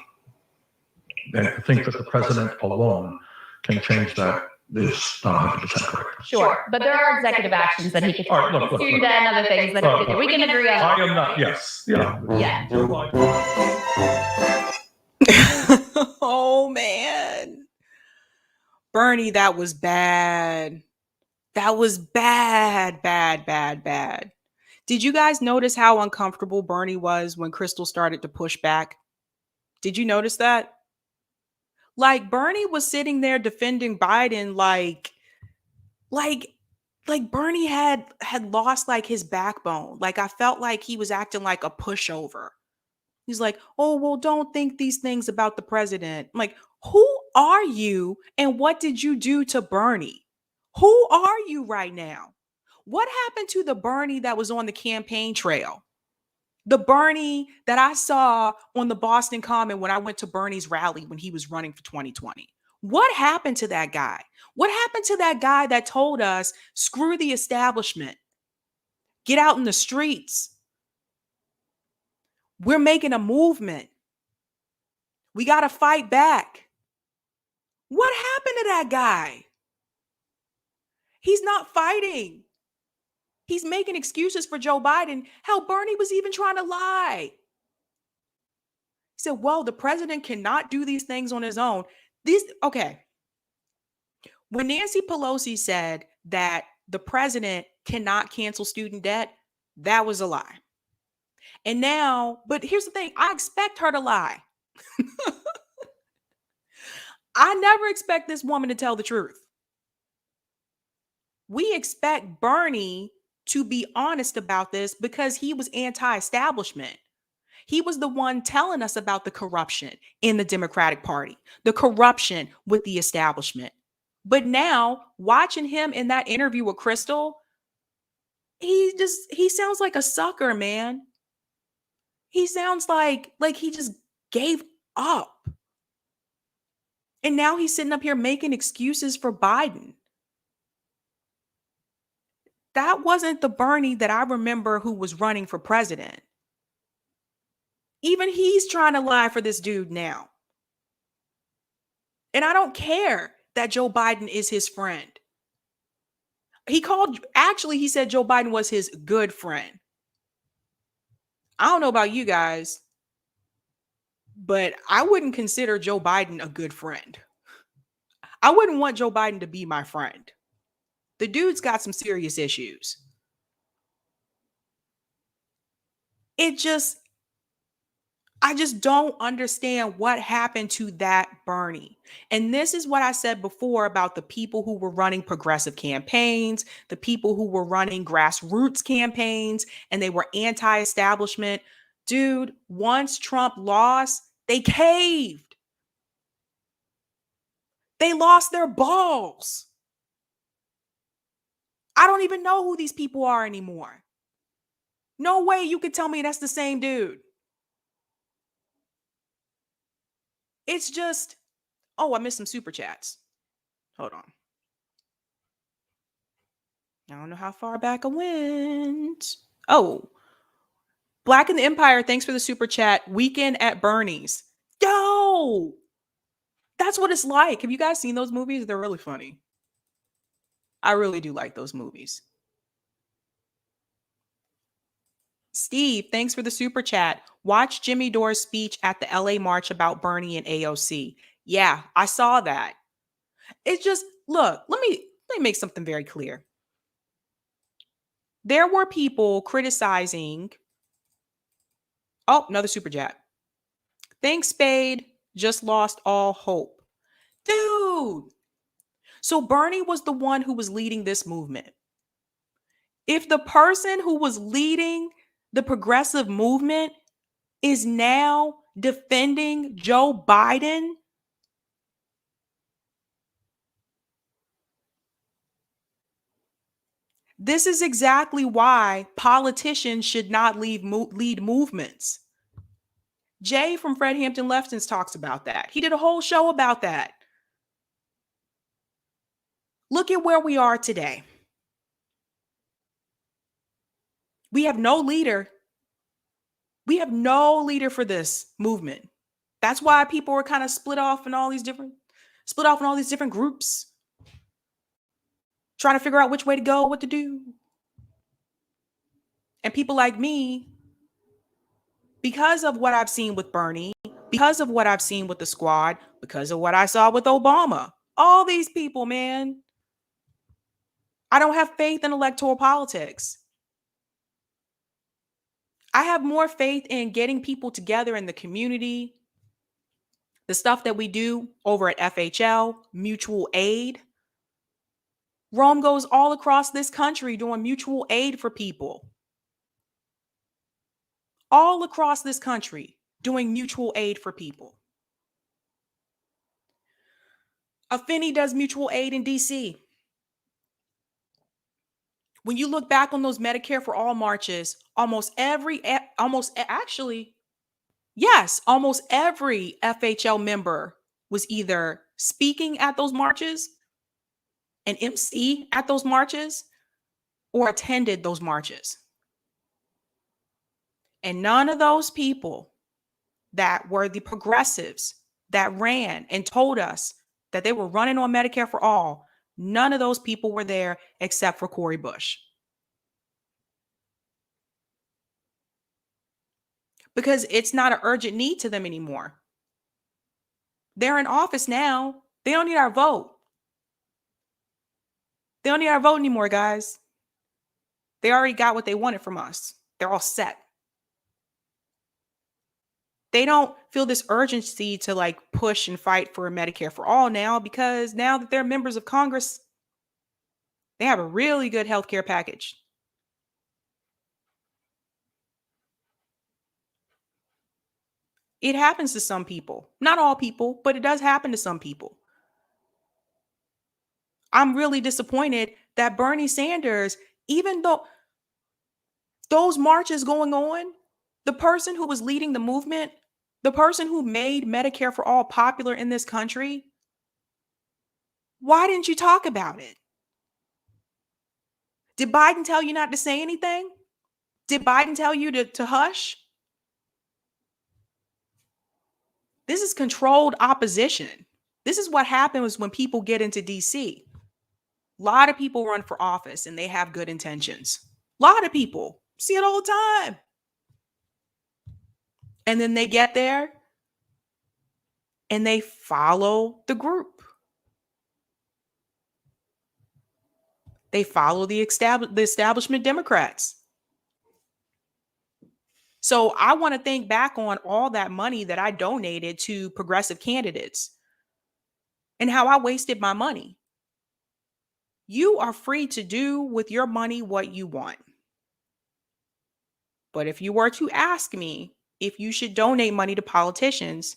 And I think that the president alone can change that is not 100% correct. Sure. But there are executive actions that he could All right, look. do that and other things that he could do. We can agree on I that. am not, yes. Yeah. Yeah. Oh, man. Bernie, that was bad. That was bad, bad, bad, bad. Did you guys notice how uncomfortable Bernie was when Krystal started to push back? Did you notice that? Like Bernie was sitting there defending Biden like Bernie had lost like his backbone. Like I felt like he was acting like a pushover. He's like, oh, well, don't think these things about the president. I'm like, who are you and what did you do to Bernie? Who are you right now? What happened to the Bernie that was on the campaign trail? The Bernie that I saw on the Boston Common when I went to Bernie's rally when he was running for 2020. What happened to that guy? What happened to that guy that told us, screw the establishment, get out in the streets? We're making a movement. We got to fight back. What happened to that guy? He's not fighting. He's making excuses for Joe Biden. Hell, Bernie was even trying to lie. He said, well, the president cannot do these things on his own. Okay. When Nancy Pelosi said that the president cannot cancel student debt, that was a lie. And now, but here's the thing, I expect her to lie. I never expect this woman to tell the truth. We expect Bernie to be honest about this because he was anti-establishment. He was the one telling us about the corruption in the Democratic Party, the corruption with the establishment. But now, watching him in that interview with Krystal, he sounds like a sucker, man. He sounds like he just gave up. And now he's sitting up here making excuses for Biden. That wasn't the Bernie that I remember who was running for president. Even he's trying to lie for this dude now. And I don't care that Joe Biden is his friend. He said Joe Biden was his good friend. I don't know about you guys, but I wouldn't consider Joe Biden a good friend. I wouldn't want Joe Biden to be my friend. The dude's got some serious issues. I just don't understand what happened to that Bernie. And this is what I said before about the people who were running progressive campaigns, the people who were running grassroots campaigns, and they were anti-establishment. Dude, once Trump lost, they caved. They lost their balls. I don't even know who these people are anymore. No way you could tell me that's the same dude. It's just, oh, I missed some super chats. Hold on. I don't know how far back I went. Oh, Black in the Empire, thanks for the super chat. Weekend at Bernie's. Yo, that's what it's like. Have you guys seen those movies? They're really funny. I really do like those movies. Steve, thanks for the super chat. Watch Jimmy Dore's speech at the LA March about Bernie and AOC. Yeah, I saw that. It's just, look, let me make something very clear. There were people criticizing. Oh, another super chat. Thanks, Spade. Just lost all hope. Dude. So Bernie was the one who was leading this movement. If the person who was leading the progressive movement is now defending Joe Biden, this is exactly why politicians should not lead movements. Jay from Fred Hampton Leftons talks about that. He did a whole show about that. Look at where we are today. We have no leader. We have no leader for this movement. That's why people are kind of split off in all these different groups, trying to figure out which way to go, what to do. And people like me, because of what I've seen with Bernie, because of what I've seen with the squad, because of what I saw with Obama, all these people, man, I don't have faith in electoral politics. I have more faith in getting people together in the community, the stuff that we do over at FHL, mutual aid. Rome goes all across this country doing mutual aid for people. All across this country doing mutual aid for people. Affinity does mutual aid in DC. When you look back on those Medicare for All marches, almost every FHL member was either speaking at those marches, an MC at those marches, or attended those marches. And none of those people that were the progressives that ran and told us that they were running on Medicare for All, None of those people were there except for Cori Bush. Because it's not an urgent need to them anymore. They're in office now. They don't need our vote. They don't need our vote anymore, guys. They already got what they wanted from us. They're all set. They don't feel this urgency to like push and fight for Medicare for all now, because now that they're members of Congress, they have a really good healthcare package. It happens to some people, not all people, but it does happen to some people. I'm really disappointed that Bernie Sanders, even though those marches going on, the person who was leading the movement, the person who made Medicare for all popular in this country, why didn't you talk about it? Did Biden tell you not to say anything? Did Biden tell you to hush? This is controlled opposition. This is what happens when people get into DC. A lot of people run for office and they have good intentions. A lot of people see it all the time. And then they get there and they follow the group. They follow the establishment Democrats. So I want to think back on all that money that I donated to progressive candidates and how I wasted my money. You are free to do with your money what you want. But if you were to ask me if you should donate money to politicians,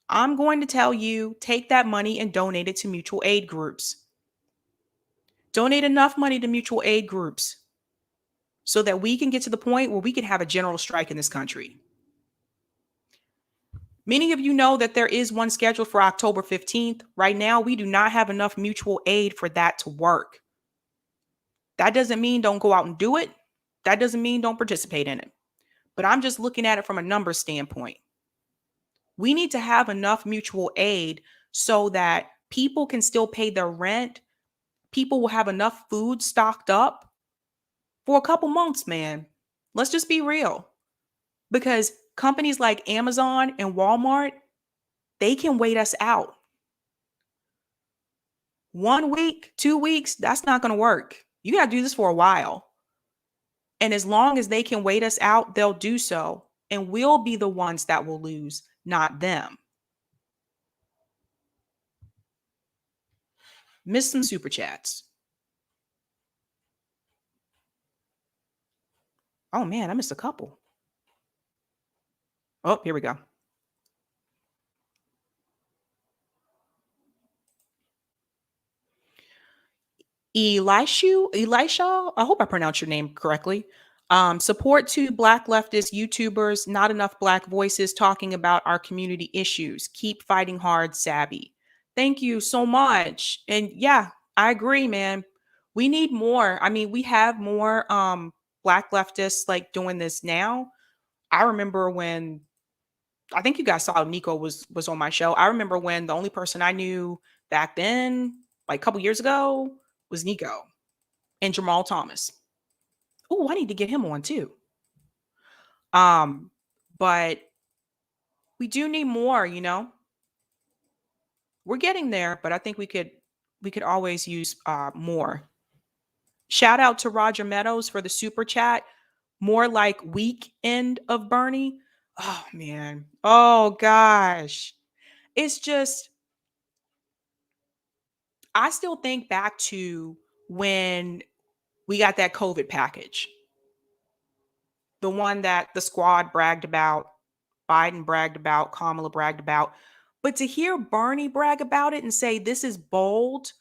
I'm going to tell you, take that money and donate it to mutual aid groups. Donate enough money to mutual aid groups so that we can get to the point where we can have a general strike in this country. Many of you know that there is one scheduled for October 15th. Right now, we do not have enough mutual aid for that to work. That doesn't mean don't go out and do it. That doesn't mean don't participate in it. But I'm just looking at it from a numbers standpoint. We need to have enough mutual aid so that people can still pay their rent. People will have enough food stocked up for a couple months, man. Let's just be real. Because companies like Amazon and Walmart, they can wait us out. 1 week, 2 weeks, that's not going to work. You got to do this for a while. And as long as they can wait us out, they'll do so. And we'll be the ones that will lose, not them. Missed some super chats. Oh man, I missed a couple. Oh, here we go. Elisha, I hope I pronounced your name correctly. Support to Black leftist YouTubers, not enough Black voices talking about our community issues. Keep fighting hard, Sabby. Thank you so much. And yeah, I agree, man. We need more. I mean, we have more Black leftists like doing this now. I remember when, I think you guys saw Nico was on my show. I remember when the only person I knew back then, like a couple years ago, was Nico and Jamal Thomas. Oh, I need to get him on too. But we do need more, you know. We're getting there, but I think we could always use more. Shout out to Roger Meadows for the super chat. More like weekend of Bernie. Oh man. Oh gosh. It's just, I still think back to when we got that COVID package. The one that the squad bragged about, Biden bragged about, Kamala bragged about. But to hear Bernie brag about it and say, this is bold,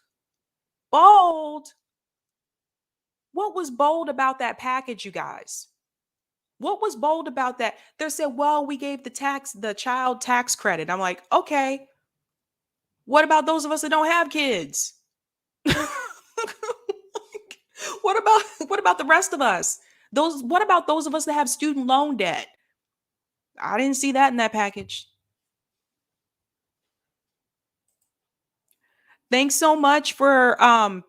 bold. What was bold about that package, you guys? What was bold about that? They said, well, we gave the child tax credit. I'm like, okay. What about those of us that don't have kids? What about the rest of us? What about those of us that have student loan debt? I didn't see that in that package. Thanks so much for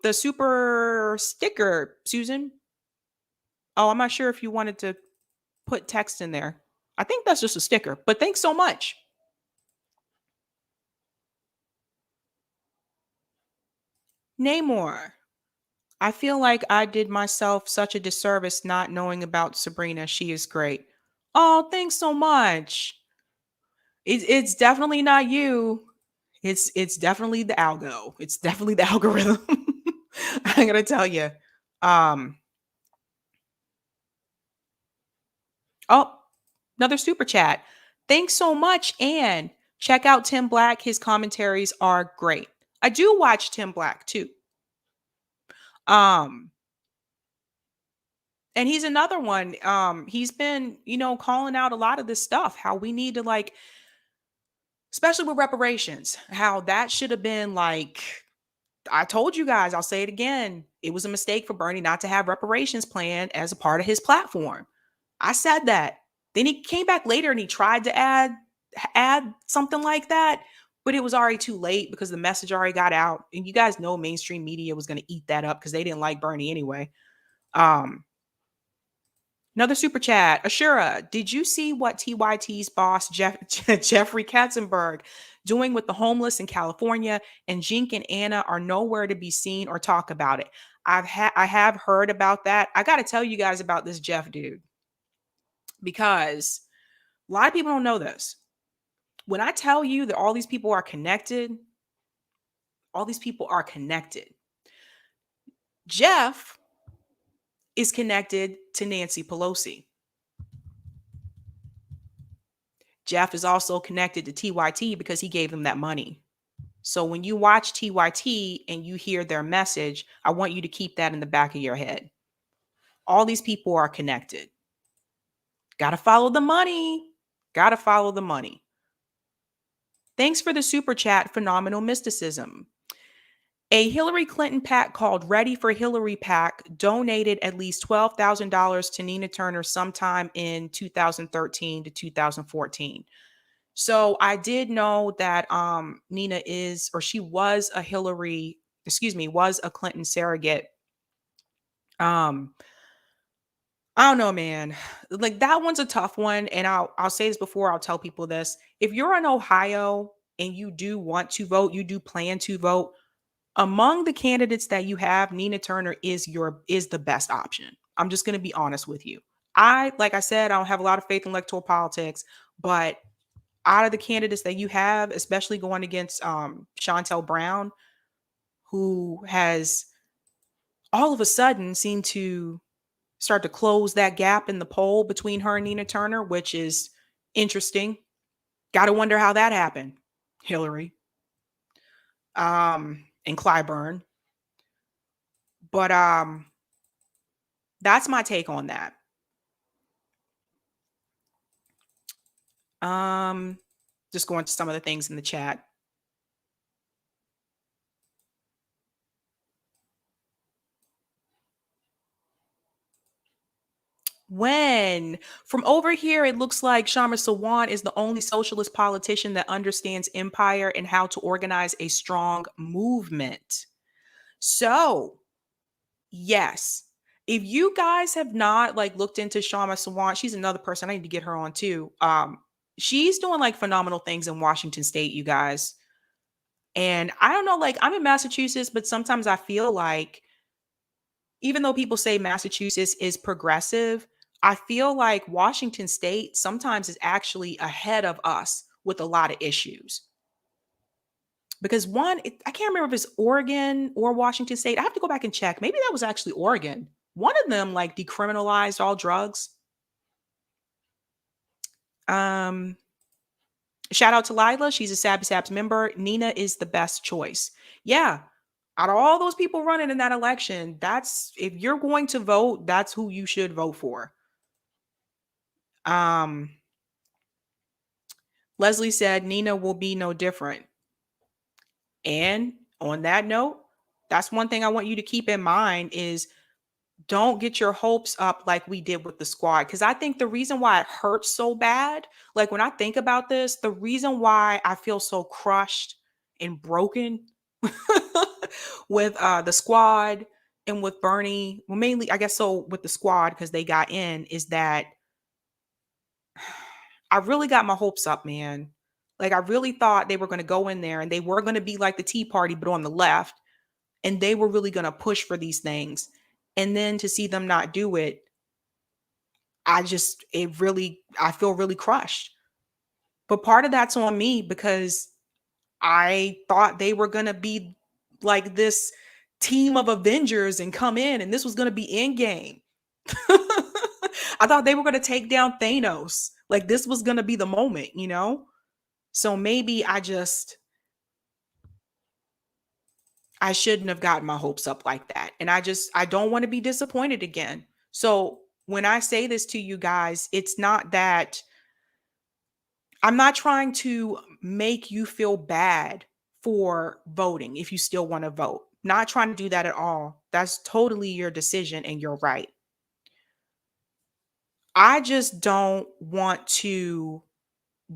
the super sticker, Susan. Oh, I'm not sure if you wanted to put text in there. I think that's just a sticker, but thanks so much. Namor, I feel like I did myself such a disservice not knowing about Sabrina. She is great. Oh, thanks so much. It's definitely not you. It's definitely the algo. It's definitely the algorithm. I'm gonna tell you. Um. Oh, another super chat. Thanks so much, and check out Tim Black. His commentaries are great. I do watch Tim Black too. Um, and he's another one. He's been, calling out a lot of this stuff, how we need to like, especially with reparations, how that should have been like, I told you guys, I'll say it again. It was a mistake for Bernie not to have reparations plan as a part of his platform. I said that. Then he came back later and he tried to add something like that, but it was already too late because the message already got out. And you guys know mainstream media was going to eat that up because they didn't like Bernie anyway. Another super chat. Ashura, did you see what TYT's boss, Jeffrey Katzenberg, doing with the homeless in California? And Jink and Anna are nowhere to be seen or talk about it. I have heard about that. I got to tell you guys about this Jeff dude because a lot of people don't know this. When I tell you that all these people are connected, all these people are connected. Jeff is connected to Nancy Pelosi. Jeff is also connected to TYT because he gave them that money. So when you watch TYT and you hear their message, I want you to keep that in the back of your head. All these people are connected. Got to follow the money. Got to follow the money. Thanks for the super chat, Phenomenal Mysticism. A Hillary Clinton PAC called Ready for Hillary PAC donated at least $12,000 to Nina Turner sometime in 2013 to 2014. So I did know that Nina is, or she was a was a Clinton surrogate. I don't know, man. Like that one's a tough one. And I'll say this before, I'll tell people this. If you're in Ohio and you do want to vote, you do plan to vote, among the candidates that you have, Nina Turner is the best option. I'm just going to be honest with you. Like I said, I don't have a lot of faith in electoral politics, but out of the candidates that you have, especially going against Shontel Brown, who has all of a sudden seemed to start to close that gap in the poll between her and Nina Turner, which is interesting. Got to wonder how that happened, Hillary, and Clyburn. But that's my take on that. Just going to some of the things in the chat. When from over here, it looks like Sharma Sawan is the only socialist politician that understands empire and how to organize a strong movement. So, yes, if you guys have not like looked into Sharma Sawan, she's another person I need to get her on too. She's doing like phenomenal things in Washington State, you guys. And I don't know, like I'm in Massachusetts, but sometimes I feel like even though people say Massachusetts is progressive, I feel like Washington State sometimes is actually ahead of us with a lot of issues. Because I can't remember if it's Oregon or Washington State. I have to go back and check. Maybe that was actually Oregon. One of them like decriminalized all drugs. Shout out to Lila. She's a Sabby Sabs member. Nina is the best choice. Yeah. Out of all those people running in that election, if you're going to vote, that's who you should vote for. Leslie said Nina will be no different. And on that note, that's one thing I want you to keep in mind is don't get your hopes up like we did with the squad. Because I think the reason why it hurts so bad, like when I think about this, the reason why I feel so crushed and broken with the squad and with Bernie. Well, mainly, I guess so with the squad because they got in, is that I really got my hopes up, man. Like, I really thought they were going to go in there and they were going to be like the Tea Party, but on the left, and they were really going to push for these things. And then to see them not do it, I feel really crushed. But part of that's on me because I thought they were going to be like this team of Avengers and come in, and this was going to be Endgame. I thought they were going to take down Thanos. Like, this was going to be the moment, you know? So maybe I shouldn't have gotten my hopes up like that. And I don't want to be disappointed again. So when I say this to you guys, it's not that I'm not trying to make you feel bad for voting if you still want to vote. Not trying to do that at all. That's totally your decision and you're right. I just don't want to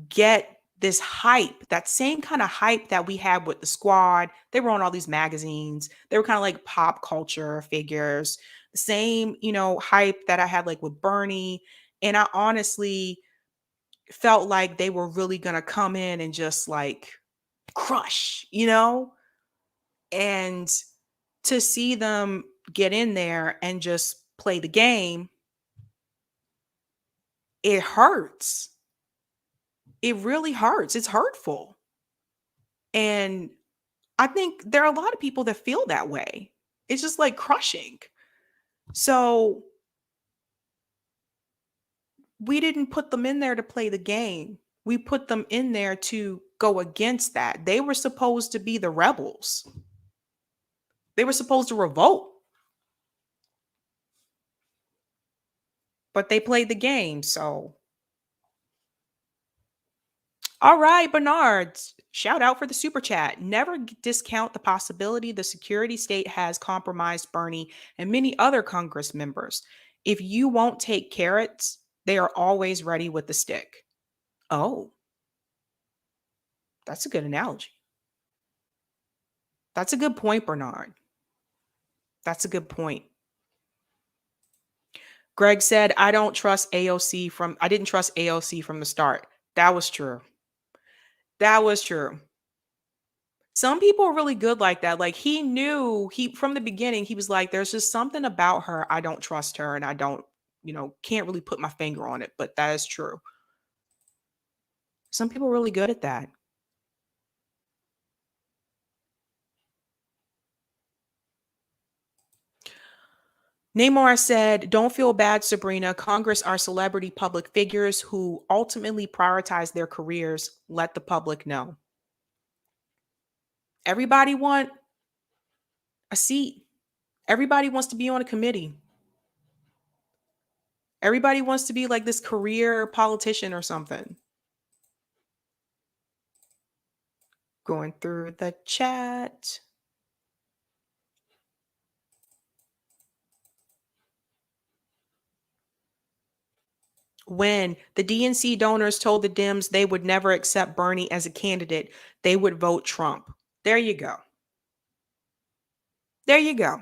get this hype, that same kind of hype that we had with the squad. They were on all these magazines. They were kind of like pop culture figures. The same, hype that I had like with Bernie. And I honestly felt like they were really going to come in and just like crush, And to see them get in there and just play the game, it hurts. It really hurts. It's hurtful. And I think there are a lot of people that feel that way. It's just like crushing. So we didn't put them in there to play the game. We put them in there to go against that. They were supposed to be the rebels. They were supposed to revolt. But they played the game. So, all right, Bernard, shout out for the super chat. Never discount the possibility the security state has compromised Bernie and many other Congress members. If you won't take carrots, they are always ready with the stick. Oh, that's a good analogy. That's a good point, Bernard. That's a good point. Greg said, I didn't trust AOC from the start. That was true. That was true. Some people are really good like that. Like he knew from the beginning, he was like, there's just something about her. I don't trust her and I don't, can't really put my finger on it, but that is true. Some people are really good at that. Namor said, don't feel bad, Sabrina. Congress are celebrity public figures who ultimately prioritize their careers. Let the public know. Everybody want a seat. Everybody wants to be on a committee. Everybody wants to be like this career politician or something. Going through the chat. When the DNC donors told the Dems they would never accept Bernie as a candidate, they would vote Trump. There you go. There you go.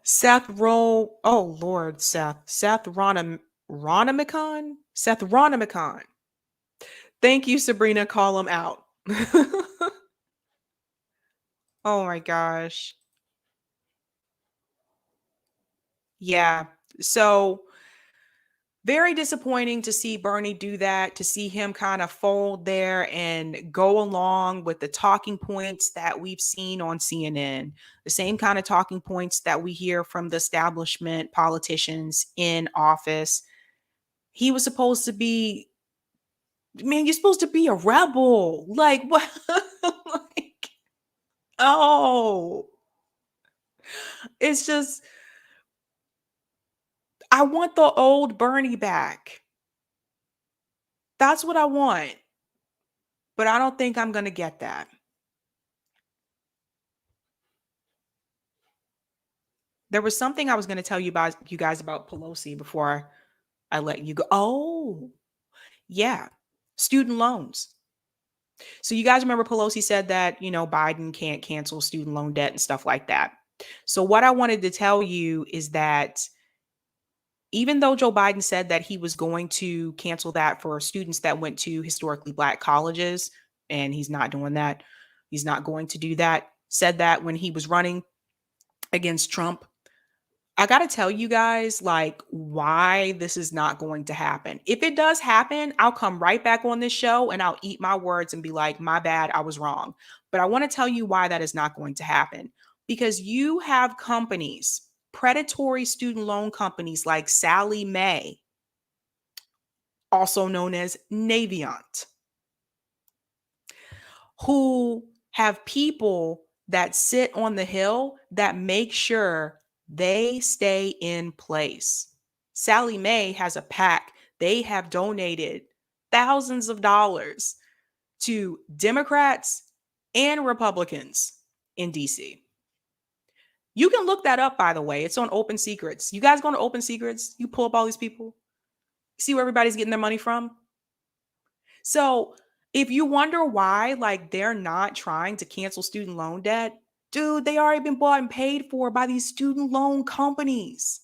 Seth Roll. Oh Lord, Seth. Seth Ronamicon? Seth Ronamicon. Thank you, Sabrina. Call him out. Oh my gosh. Yeah. So very disappointing to see Bernie do that, to see him kind of fold there and go along with the talking points that we've seen on CNN, the same kind of talking points that we hear from the establishment politicians in office. He was supposed to be, man, you're supposed to be a rebel. Like, what? Like, oh, it's just, I want the old Bernie back. That's what I want. But I don't think I'm going to get that. There was something I was going to tell you guys about Pelosi before I let you go. Oh, yeah. Student loans. So you guys remember Pelosi said that, Biden can't cancel student loan debt and stuff like that. So what I wanted to tell you is that even though Joe Biden said that he was going to cancel that for students that went to historically Black colleges, and he's not doing that, he's not going to do that, said that when he was running against Trump. I got to tell you guys, like, why this is not going to happen. If it does happen, I'll come right back on this show and I'll eat my words and be like, my bad, I was wrong. But I want to tell you why that is not going to happen. Because you have companies, predatory student loan companies like Sallie Mae, also known as Navient, who have people that sit on the Hill that make sure they stay in place. Sallie Mae has a PAC. They have donated thousands of dollars to Democrats and Republicans in DC. You can look that up, by the way. It's on Open Secrets. You guys go to Open Secrets, you pull up all these people, see where everybody's getting their money from. So if you wonder why, like, they're not trying to cancel student loan debt, dude, they already been bought and paid for by these student loan companies.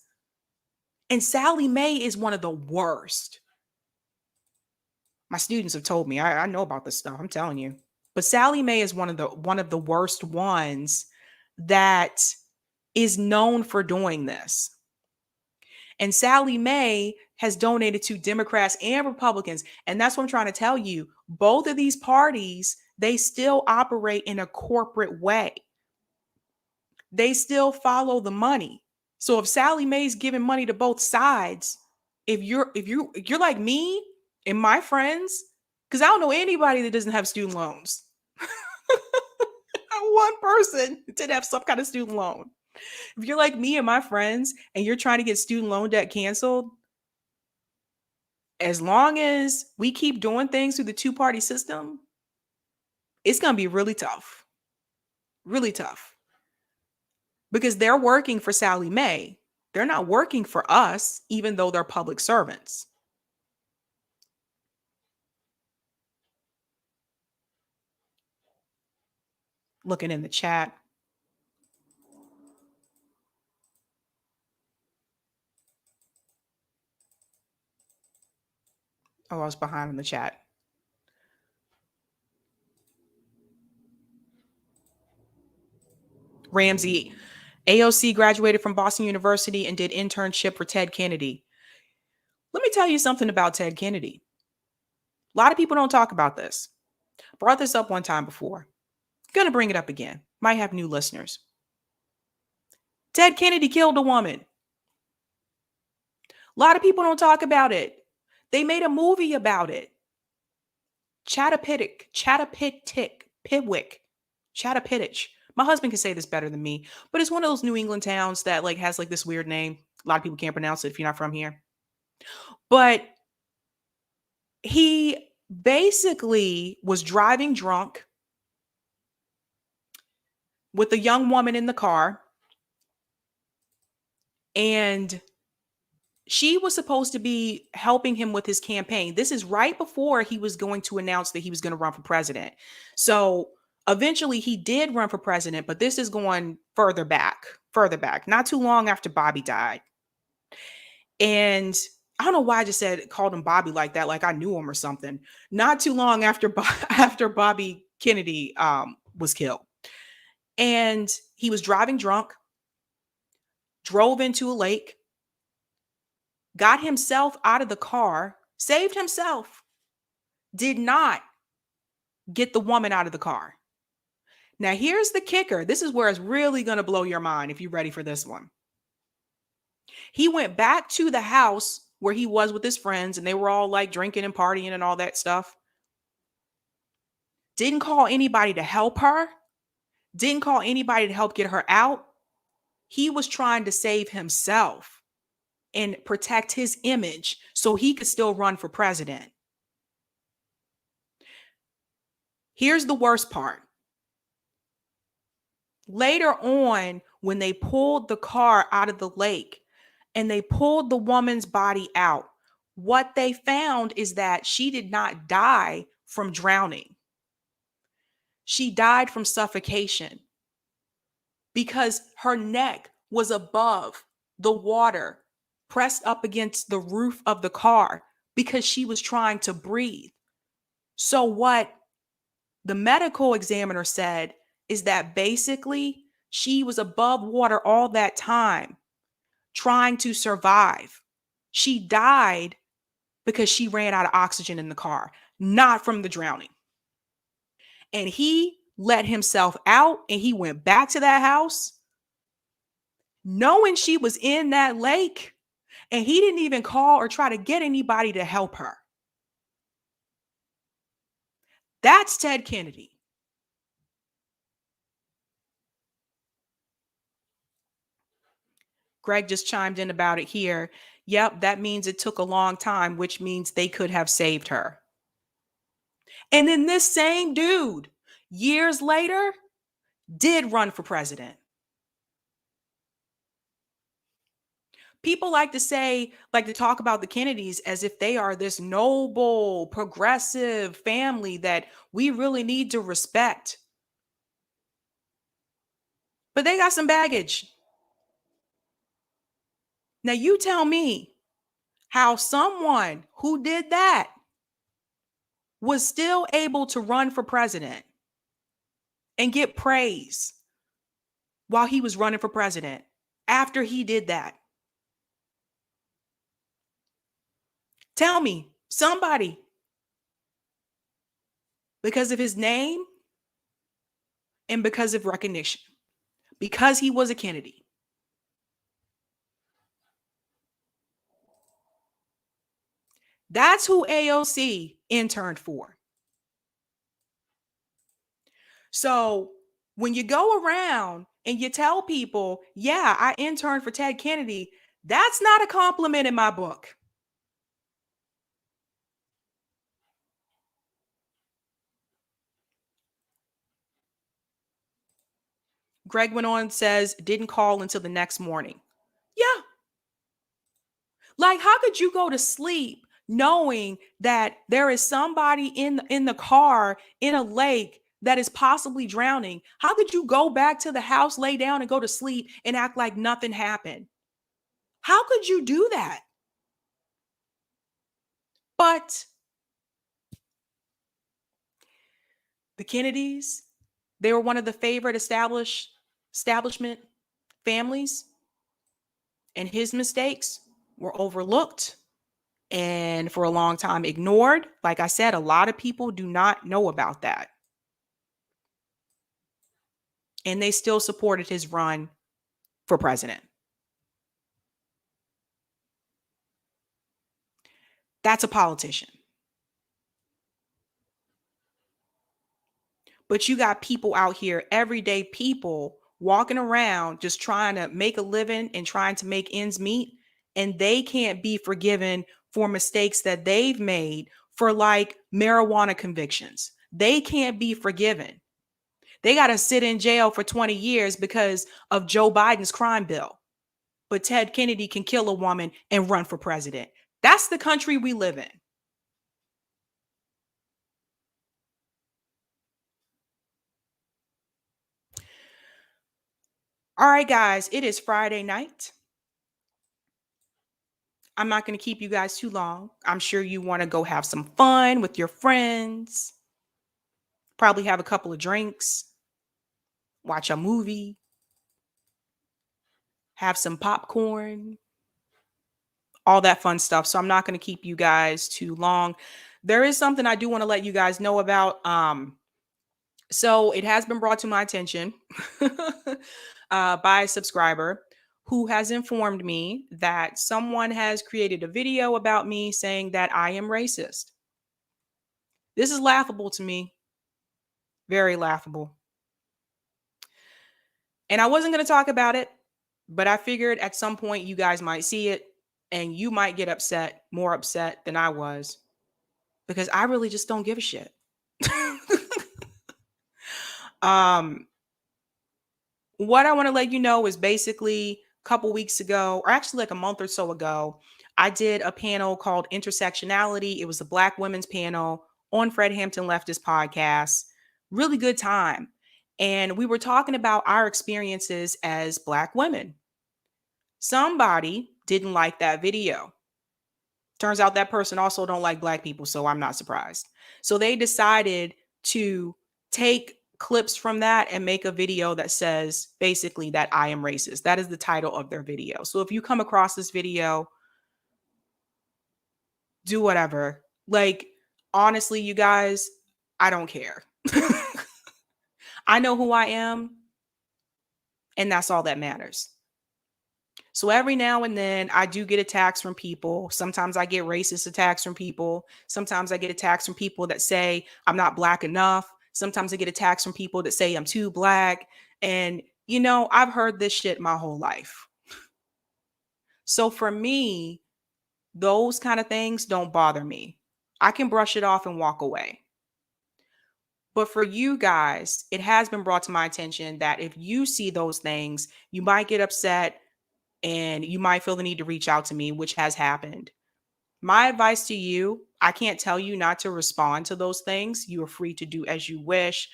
And Sallie Mae is one of the worst. My students have told me, I know about this stuff, I'm telling you. But Sallie Mae is one of the worst ones that is known for doing this. And Sallie Mae has donated to Democrats and Republicans. And that's what I'm trying to tell you. Both of these parties, they still operate in a corporate way. They still follow the money. So if Sallie Mae's giving money to both sides, if you're like me and my friends, because I don't know anybody that doesn't have student loans. One person did have some kind of student loan. If you're like me and my friends and you're trying to get student loan debt canceled, as long as we keep doing things through the two-party system, it's going to be really tough. Really tough. Because they're working for Sallie Mae. They're not working for us, even though they're public servants. Looking in the chat. Oh, I was behind in the chat. Ramsey, AOC graduated from Boston University and did internship for Ted Kennedy. Let me tell you something about Ted Kennedy. A lot of people don't talk about this. Brought this up one time before. Gonna bring it up again. Might have new listeners. Ted Kennedy killed a woman. A lot of people don't talk about it. They made a movie about it. Chattapitch. My husband can say this better than me, but it's one of those New England towns that like has like this weird name. A lot of people can't pronounce it if you're not from here. But he basically was driving drunk with a young woman in the car, and she was supposed to be helping him with his campaign. This is right before he was going to announce that he was going to run for president. So eventually he did run for president, but this is going further back, not too long after Bobby died. And I don't know why I just called him Bobby like that, like I knew him or something. Not too long after Bobby Kennedy was killed. And he was driving drunk, drove into a lake, got himself out of the car, saved himself, did not get the woman out of the car. Now, here's the kicker. This is where it's really going to blow your mind if you're ready for this one. He went back to the house where he was with his friends, and they were all like drinking and partying and all that stuff. Didn't call anybody to help her. Didn't call anybody to help get her out. He was trying to save himself and protect his image so he could still run for president. Here's the worst part. Later on, when they pulled the car out of the lake and they pulled the woman's body out, what they found is that she did not die from drowning. She died from suffocation because her neck was above the water, pressed up against the roof of the car because she was trying to breathe. So, what the medical examiner said is that basically she was above water all that time trying to survive. She died because she ran out of oxygen in the car, not from the drowning. And he let himself out and he went back to that house knowing she was in that lake, and he didn't even call or try to get anybody to help her. That's Ted Kennedy. Greg just chimed in about it here. Yep, that means it took a long time, which means they could have saved her. And then this same dude, years later, did run for president. People like to talk about the Kennedys as if they are this noble, progressive family that we really need to respect. But they got some baggage. Now, you tell me how someone who did that was still able to run for president and get praise while he was running for president after he did that. Tell me, somebody, because of his name and because of recognition, because he was a Kennedy. That's who AOC interned for. So when you go around and you tell people, yeah, I interned for Ted Kennedy, that's not a compliment in my book. Greg went on and says, didn't call until the next morning. Yeah. Like, how could you go to sleep knowing that there is somebody in the car in a lake that is possibly drowning? How could you go back to the house, lay down and go to sleep and act like nothing happened? How could you do that? But the Kennedys, they were one of the favorite establishment families, and his mistakes were overlooked and for a long time ignored. Like I said, a lot of people do not know about that. And they still supported his run for president. That's a politician. But you got people out here, everyday people, walking around just trying to make a living and trying to make ends meet. And they can't be forgiven for mistakes that they've made, for like marijuana convictions. They can't be forgiven. They got to sit in jail for 20 years because of Joe Biden's crime bill. But Ted Kennedy can kill a woman and run for president. That's the country we live in. All right, guys, it is Friday night. I'm not going to keep you guys too long. I'm sure you want to go have some fun with your friends, probably have a couple of drinks, watch a movie, have some popcorn, all that fun stuff. So I'm not going to keep you guys too long. There is something I do want to let you guys know about. So it has been brought to my attention by a subscriber who has informed me that someone has created a video about me saying that I am racist. This is laughable to me. Very laughable. And I wasn't going to talk about it, but I figured at some point you guys might see it and you might get upset, more upset than I was, because I really just don't give a shit. What I want to let you know is basically a couple weeks ago, or actually like a month or so ago, I did a panel called Intersectionality. It was a Black women's panel on Fred Hampton Leftist podcast. Really good time. And we were talking about our experiences as Black women. Somebody didn't like that video. Turns out that person also don't like Black people, so I'm not surprised. So they decided to take clips from that and make a video that says basically that I am racist. That is the title of their video. So if you come across this video, do whatever. Like, honestly, you guys, I don't care. I know who I am, and that's all that matters. So every now and then I do get attacks from people. Sometimes I get racist attacks from people. Sometimes I get attacks from people that say I'm not Black enough. Sometimes I get attacks from people that say I'm too Black. And, you know, I've heard this shit my whole life. So for me, those kind of things don't bother me. I can brush it off and walk away. But for you guys, it has been brought to my attention that if you see those things, you might get upset and you might feel the need to reach out to me, which has happened. My advice to you, I can't tell you not to respond to those things. You are free to do as you wish.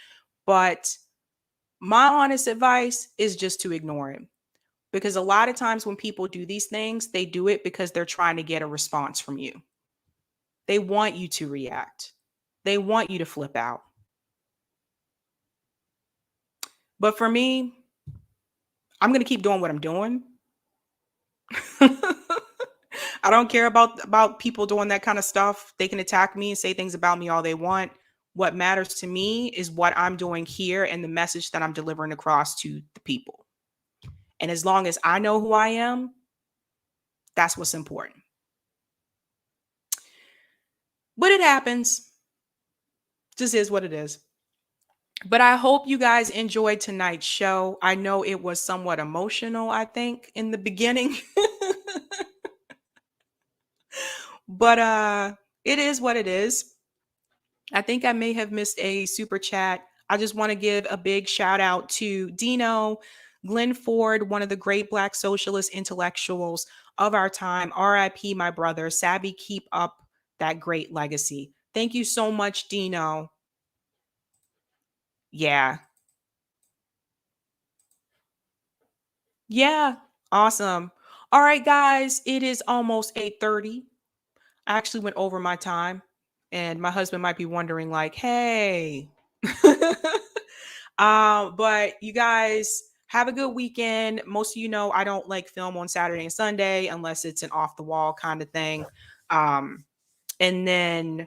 But my honest advice is just to ignore him. Because a lot of times when people do these things, they do it because they're trying to get a response from you. They want you to react. They want you to flip out. But for me, I'm going to keep doing what I'm doing. I don't care about people doing that kind of stuff. They can attack me and say things about me all they want. What matters to me is what I'm doing here and the message that I'm delivering across to the people. And as long as I know who I am, that's what's important. But it happens. Just is what it is. But I hope you guys enjoyed tonight's show. I know it was somewhat emotional, I think, in the beginning. But it is what it is. I think I may have missed a super chat. I just want to give a big shout out to Dino, Glen Ford, one of the great Black socialist intellectuals of our time. RIP, my brother. Sabby, keep up that great legacy. Thank you so much, Dino. Yeah. Yeah. Awesome. All right, guys. It is almost 8:30. I actually went over my time, and my husband might be wondering, like, hey. But you guys have a good weekend. Most of you know I don't like film on Saturday and Sunday unless it's an off the wall kind of thing. And then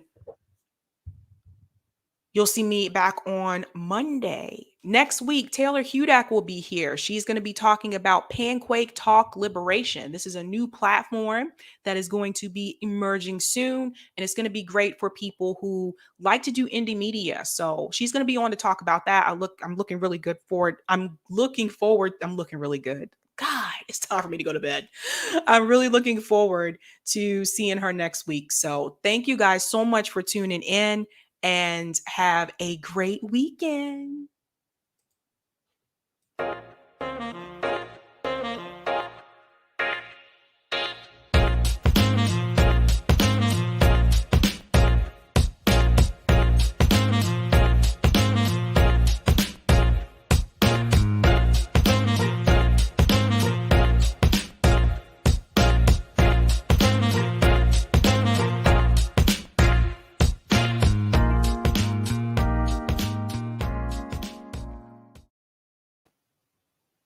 you'll see me back on Monday. Next week, Taylor Hudak will be here. She's going to be talking about Panquake Talk Liberation. This is a new platform that is going to be emerging soon, and it's going to be great for people who like to do indie media. So she's going to be on to talk about that. I'm looking really good for it. I'm looking really good. God, it's time for me to go to bed. I'm really looking forward to seeing her next week. So thank you guys so much for tuning in, and have a great weekend.